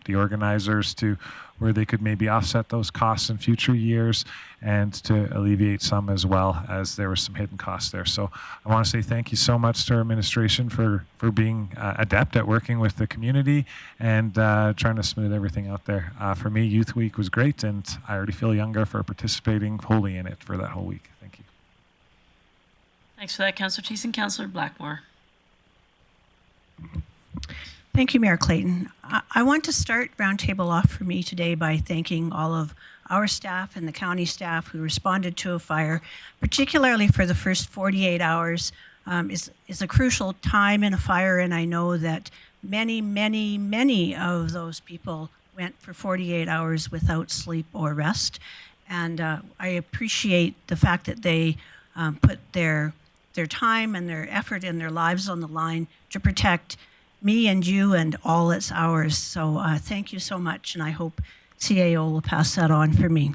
the organizers to where they could maybe offset those costs in future years, and to alleviate some as well, as there were some hidden costs there. So I want to say thank you so much to our administration for being adept at working with the community and trying to smooth everything out there. For me, Youth Week was great, and I already feel younger for participating wholly in it for that whole week. Thank you. Thanks for that, Councillor Thiessen. Councillor Blackmore. Thank you, Mayor Clayton. I want to start roundtable off for me today by thanking all of our staff and the county staff who responded to a fire, particularly for the first 48 hours. Is a crucial time in a fire, and I know that many of those people went for 48 hours without sleep or rest. And I appreciate the fact that they put their time and their effort and their lives on the line to protect me and you and all that's ours. So thank you so much, and I hope CAO will pass that on for me.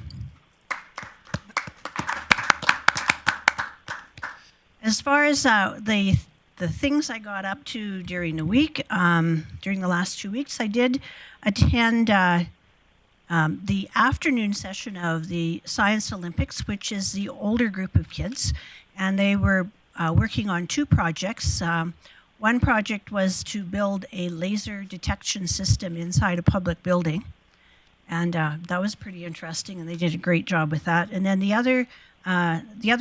As far as the things I got up to during the week, during the last 2 weeks, I did attend the afternoon session of the Science Olympics, which is the older group of kids, and they were working on 2 projects. One project was to build a laser detection system inside a public building, and that was pretty interesting, and they did a great job with that. And then the other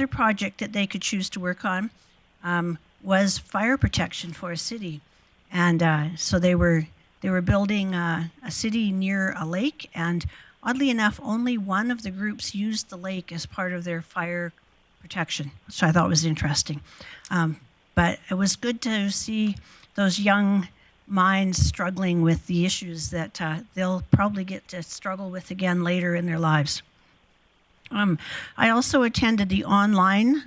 project that they could choose to work on was fire protection for a city, and so they were building a city near a lake, and oddly enough, only one of the groups used the lake as part of their fire protection, which I thought was interesting. But it was good to see those young minds struggling with the issues that they'll probably get to struggle with again later in their lives. I also attended the online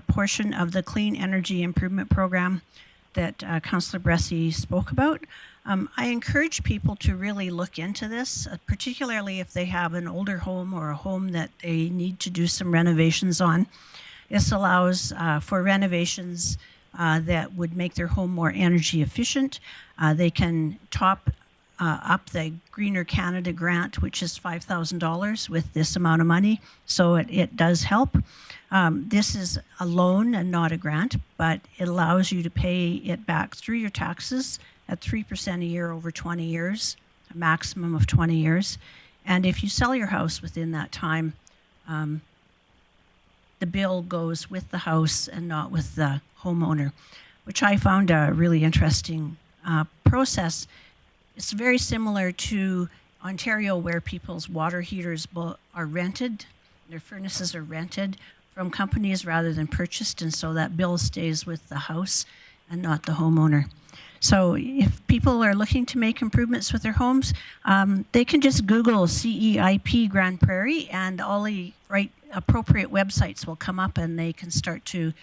portion of the Clean Energy Improvement Program that Councillor Bressie spoke about. I encourage people to really look into this, particularly if they have an older home or a home that they need to do some renovations on. This allows for renovations that would make their home more energy efficient. They can top up the Greener Canada grant, which is $5,000 with this amount of money, so it does help. This is a loan and not a grant, but it allows you to pay it back through your taxes at 3% a year over 20 years, a maximum of 20 years. And if you sell your house within that time, the bill goes with the house and not with the homeowner, which I found a really interesting process. It's very similar to Ontario, where people's water heaters are rented, their furnaces are rented from companies rather than purchased, and so that bill stays with the house and not the homeowner. So if people are looking to make improvements with their homes, they can just Google CEIP Grande Prairie, and all the right appropriate websites will come up, and you can start to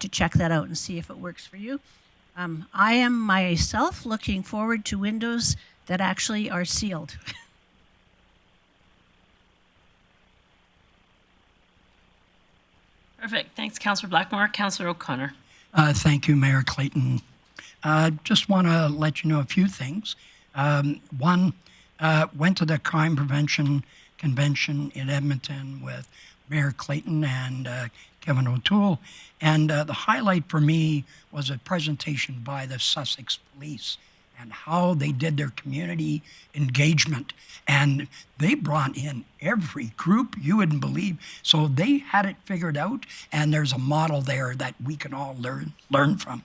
check that out and see if it works for you. I am myself looking forward to windows that actually are sealed. Perfect. Thanks, Councillor Blackmore. Councillor O'Connor. Thank you, Mayor Clayton. Just want to let you know a few things. One, Went to the Crime Prevention Convention in Edmonton with Mayor Clayton and Kevin O'Toole. And the highlight for me was a presentation by the Sussex Police and how they did their community engagement. And they brought in every group you wouldn't believe. So they had it figured out, and there's a model there that we can all learn from.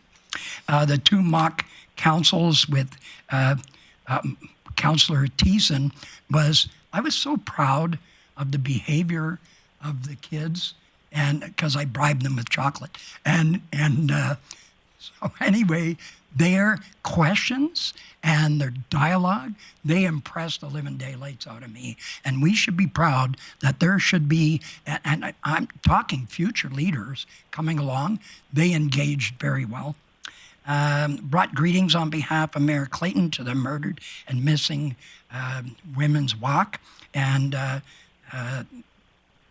The two mock councils with Councillor Thiessen I was so proud of the behavior of the kids, and because I bribed them with chocolate. So anyway, their questions and their dialogue, they impressed the living daylights out of me. And we should be proud that there should be, and I'm talking future leaders coming along, they engaged very well. Brought greetings on behalf of Mayor Clayton to the murdered and missing women's walk. And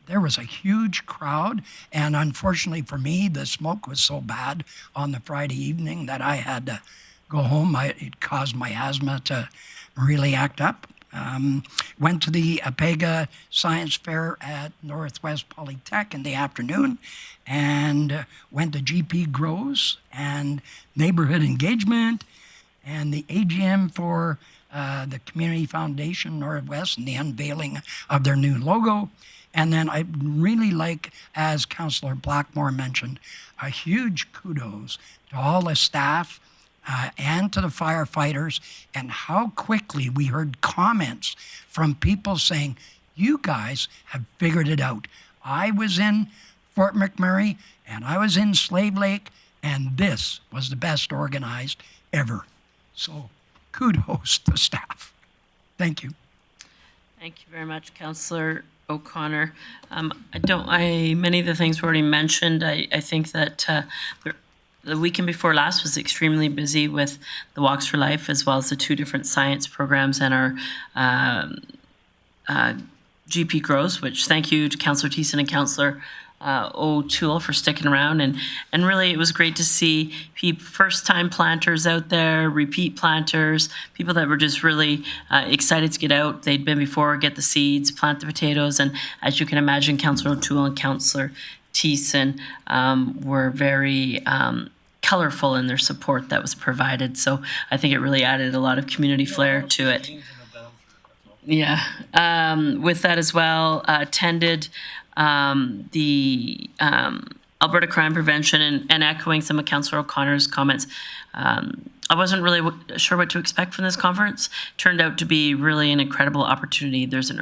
there was a huge crowd, and unfortunately for me, the smoke was so bad on the Friday evening that I had to go home. It caused my asthma to really act up. Went to the Apega Science Fair at Northwest Polytech in the afternoon, and went to GP Grosz and Neighborhood Engagement and the AGM for the Community Foundation Northwest and the unveiling of their new logo. And then I really like, as Councillor Blackmore mentioned, a huge kudos to all the staff and to the firefighters, and how quickly we heard comments from people saying, you guys have figured it out. I was in Fort McMurray and I was in Slave Lake, and this was the best organized ever. So kudos to staff. Thank you. Thank you very much, Councillor O'Connor. Many of the things were already mentioned. I think that the weekend before last was extremely busy with the Walks for Life, as well as the two different science programs and our GP Grosz, which thank you to Councillor Thiessen and Councillor O'Toole for sticking around. And really, it was great to see first-time planters out there, repeat planters, people that were just really excited to get out. They'd been before, get the seeds, plant the potatoes. And as you can imagine, Councillor O'Toole and Councillor Thiessen were very colorful in their support that was provided. So I think it really added a lot of community flair to it. Yeah. With that as well, attended the Alberta Crime Prevention, and echoing some of Councillor O'Connor's comments. I wasn't really sure what to expect from this conference. Turned out to be really an incredible opportunity. There's an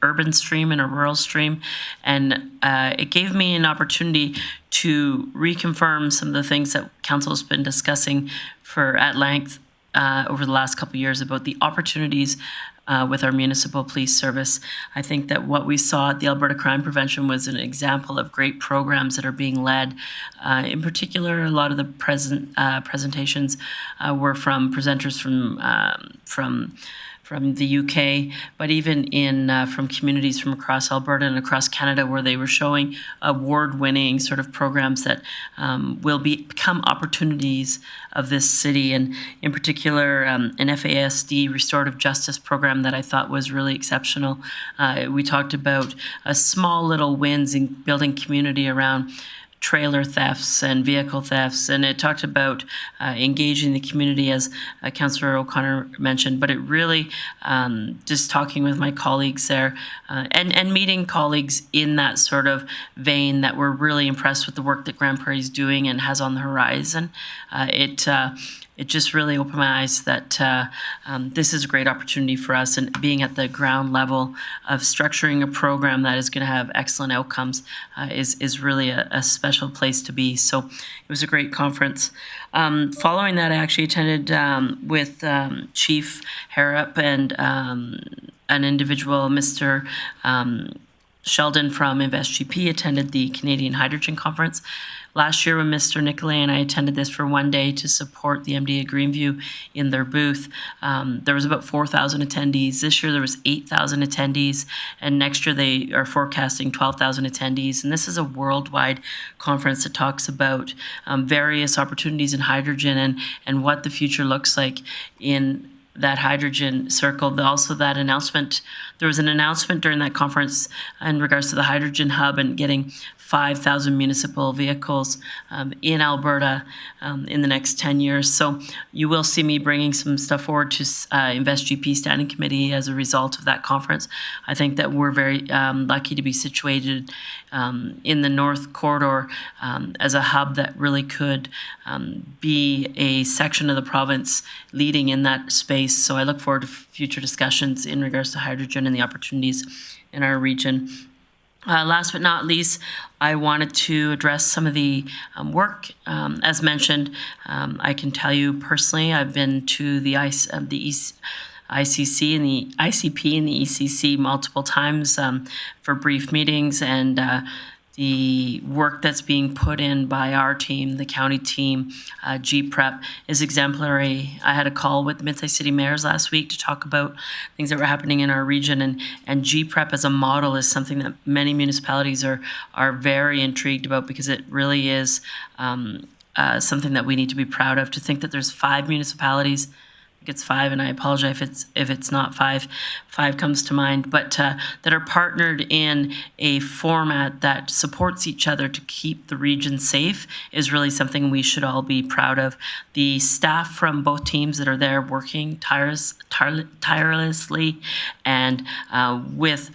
urban stream and a rural stream, and it gave me an opportunity to reconfirm some of the things that Council has been discussing at length over the last couple of years about the opportunities with our municipal police service. I think that what we saw at the Alberta Crime Prevention was an example of great programs that are being led. In particular, a lot of the presentations were from presenters from the UK, but even from communities from across Alberta and across Canada, where they were showing award-winning sort of programs that will become opportunities of this city, and in particular, an FASD restorative justice program that I thought was really exceptional. We talked about small little wins in building community around trailer thefts and vehicle thefts, and it talked about engaging the community, as Councillor O'Connor mentioned, but it really, just talking with my colleagues there and meeting colleagues in that sort of vein, that were really impressed with the work that Grande Prairie is doing and has on the horizon. It just really opened my eyes that this is a great opportunity for us, and being at the ground level of structuring a program that is going to have excellent outcomes is really a special place to be. So it was a great conference. Following that, I actually attended with Chief Harrop and an individual, Mr. Sheldon from InvestGP, attended the Canadian Hydrogen Conference. Last year when Mr. Nicolay and I attended this for one day to support the MDA Greenview in their booth, there was about 4,000 attendees. This year there was 8,000 attendees, and next year they are forecasting 12,000 attendees. And this is a worldwide conference that talks about various opportunities in hydrogen and what the future looks like in that hydrogen circle. Also, that announcement, there was an announcement during that conference in regards to the hydrogen hub and getting 5,000 municipal vehicles in Alberta in the next 10 years. So you will see me bringing some stuff forward to InvestGP Standing Committee as a result of that conference. I think that we're very lucky to be situated in the North Corridor as a hub that really could be a section of the province leading in that space. So I look forward to future discussions in regards to hydrogen and the opportunities in our region. Last but not least, I wanted to address some of the work. As mentioned, I can tell you personally, I've been to the ICC and the ICP and the ECC multiple times for brief meetings, and the work that's being put in by our team, the county team, GPREP, is exemplary. I had a call with the Mid-Sized City mayors last week to talk about things that were happening in our region, and GPREP as a model is something that many municipalities are very intrigued about, because it really is something that we need to be proud of. To think that there's 5 municipalities, it's 5, and I apologize if it's not 5. 5 comes to mind, but that are partnered in a format that supports each other to keep the region safe is really something we should all be proud of. The staff from both teams that are there working tirelessly and with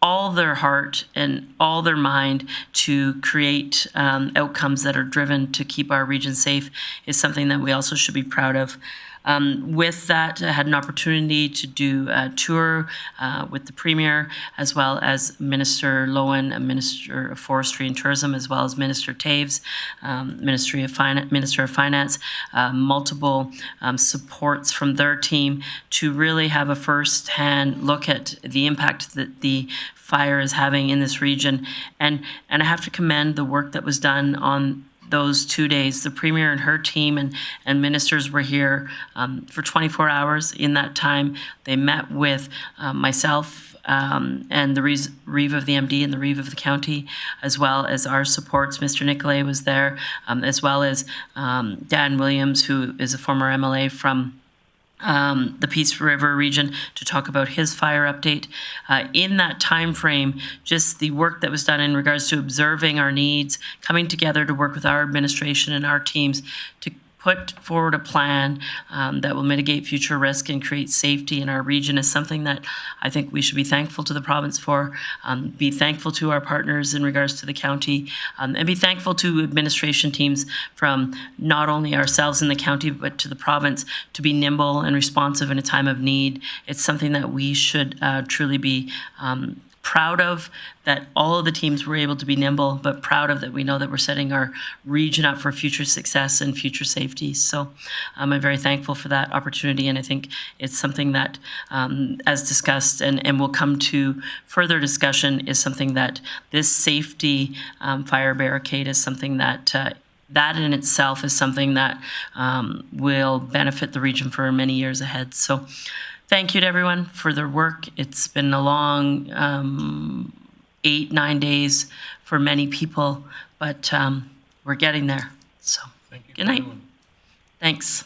all their heart and all their mind to create outcomes that are driven to keep our region safe is something that we also should be proud of. With that, I had an opportunity to do a tour with the Premier, as well as Minister Lowen, Minister of Forestry and Tourism, as well as Minister Taves, Minister of Finance, multiple supports from their team to really have a first-hand look at the impact that the fire is having in this region. And I have to commend the work that was done on those 2 days. The Premier and her team and ministers were here for 24 hours. In that time, they met with myself and the Reeve of the MD and the Reeve of the county, as well as our supports. Mr. Nicolay was there, as well as Dan Williams, who is a former MLA from the Peace River region, to talk about his fire update. In that time frame, just the work that was done in regards to observing our needs, coming together to work with our administration and our teams to put forward a plan that will mitigate future risk and create safety in our region is something that I think we should be thankful to the province for, be thankful to our partners in regards to the county, and be thankful to administration teams from not only ourselves in the county, but to the province, to be nimble and responsive in a time of need. It's something that we should truly be proud of, that all of the teams were able to be nimble, but proud of that we know that we're setting our region up for future success and future safety. So I'm very thankful for that opportunity, and I think it's something that, as discussed and will come to further discussion, is something that this safety fire barricade is something that that in itself is something that will benefit the region for many years ahead. So thank you to everyone for their work. It's been a long 8-9 days for many people, but we're getting there. So good night. Thanks.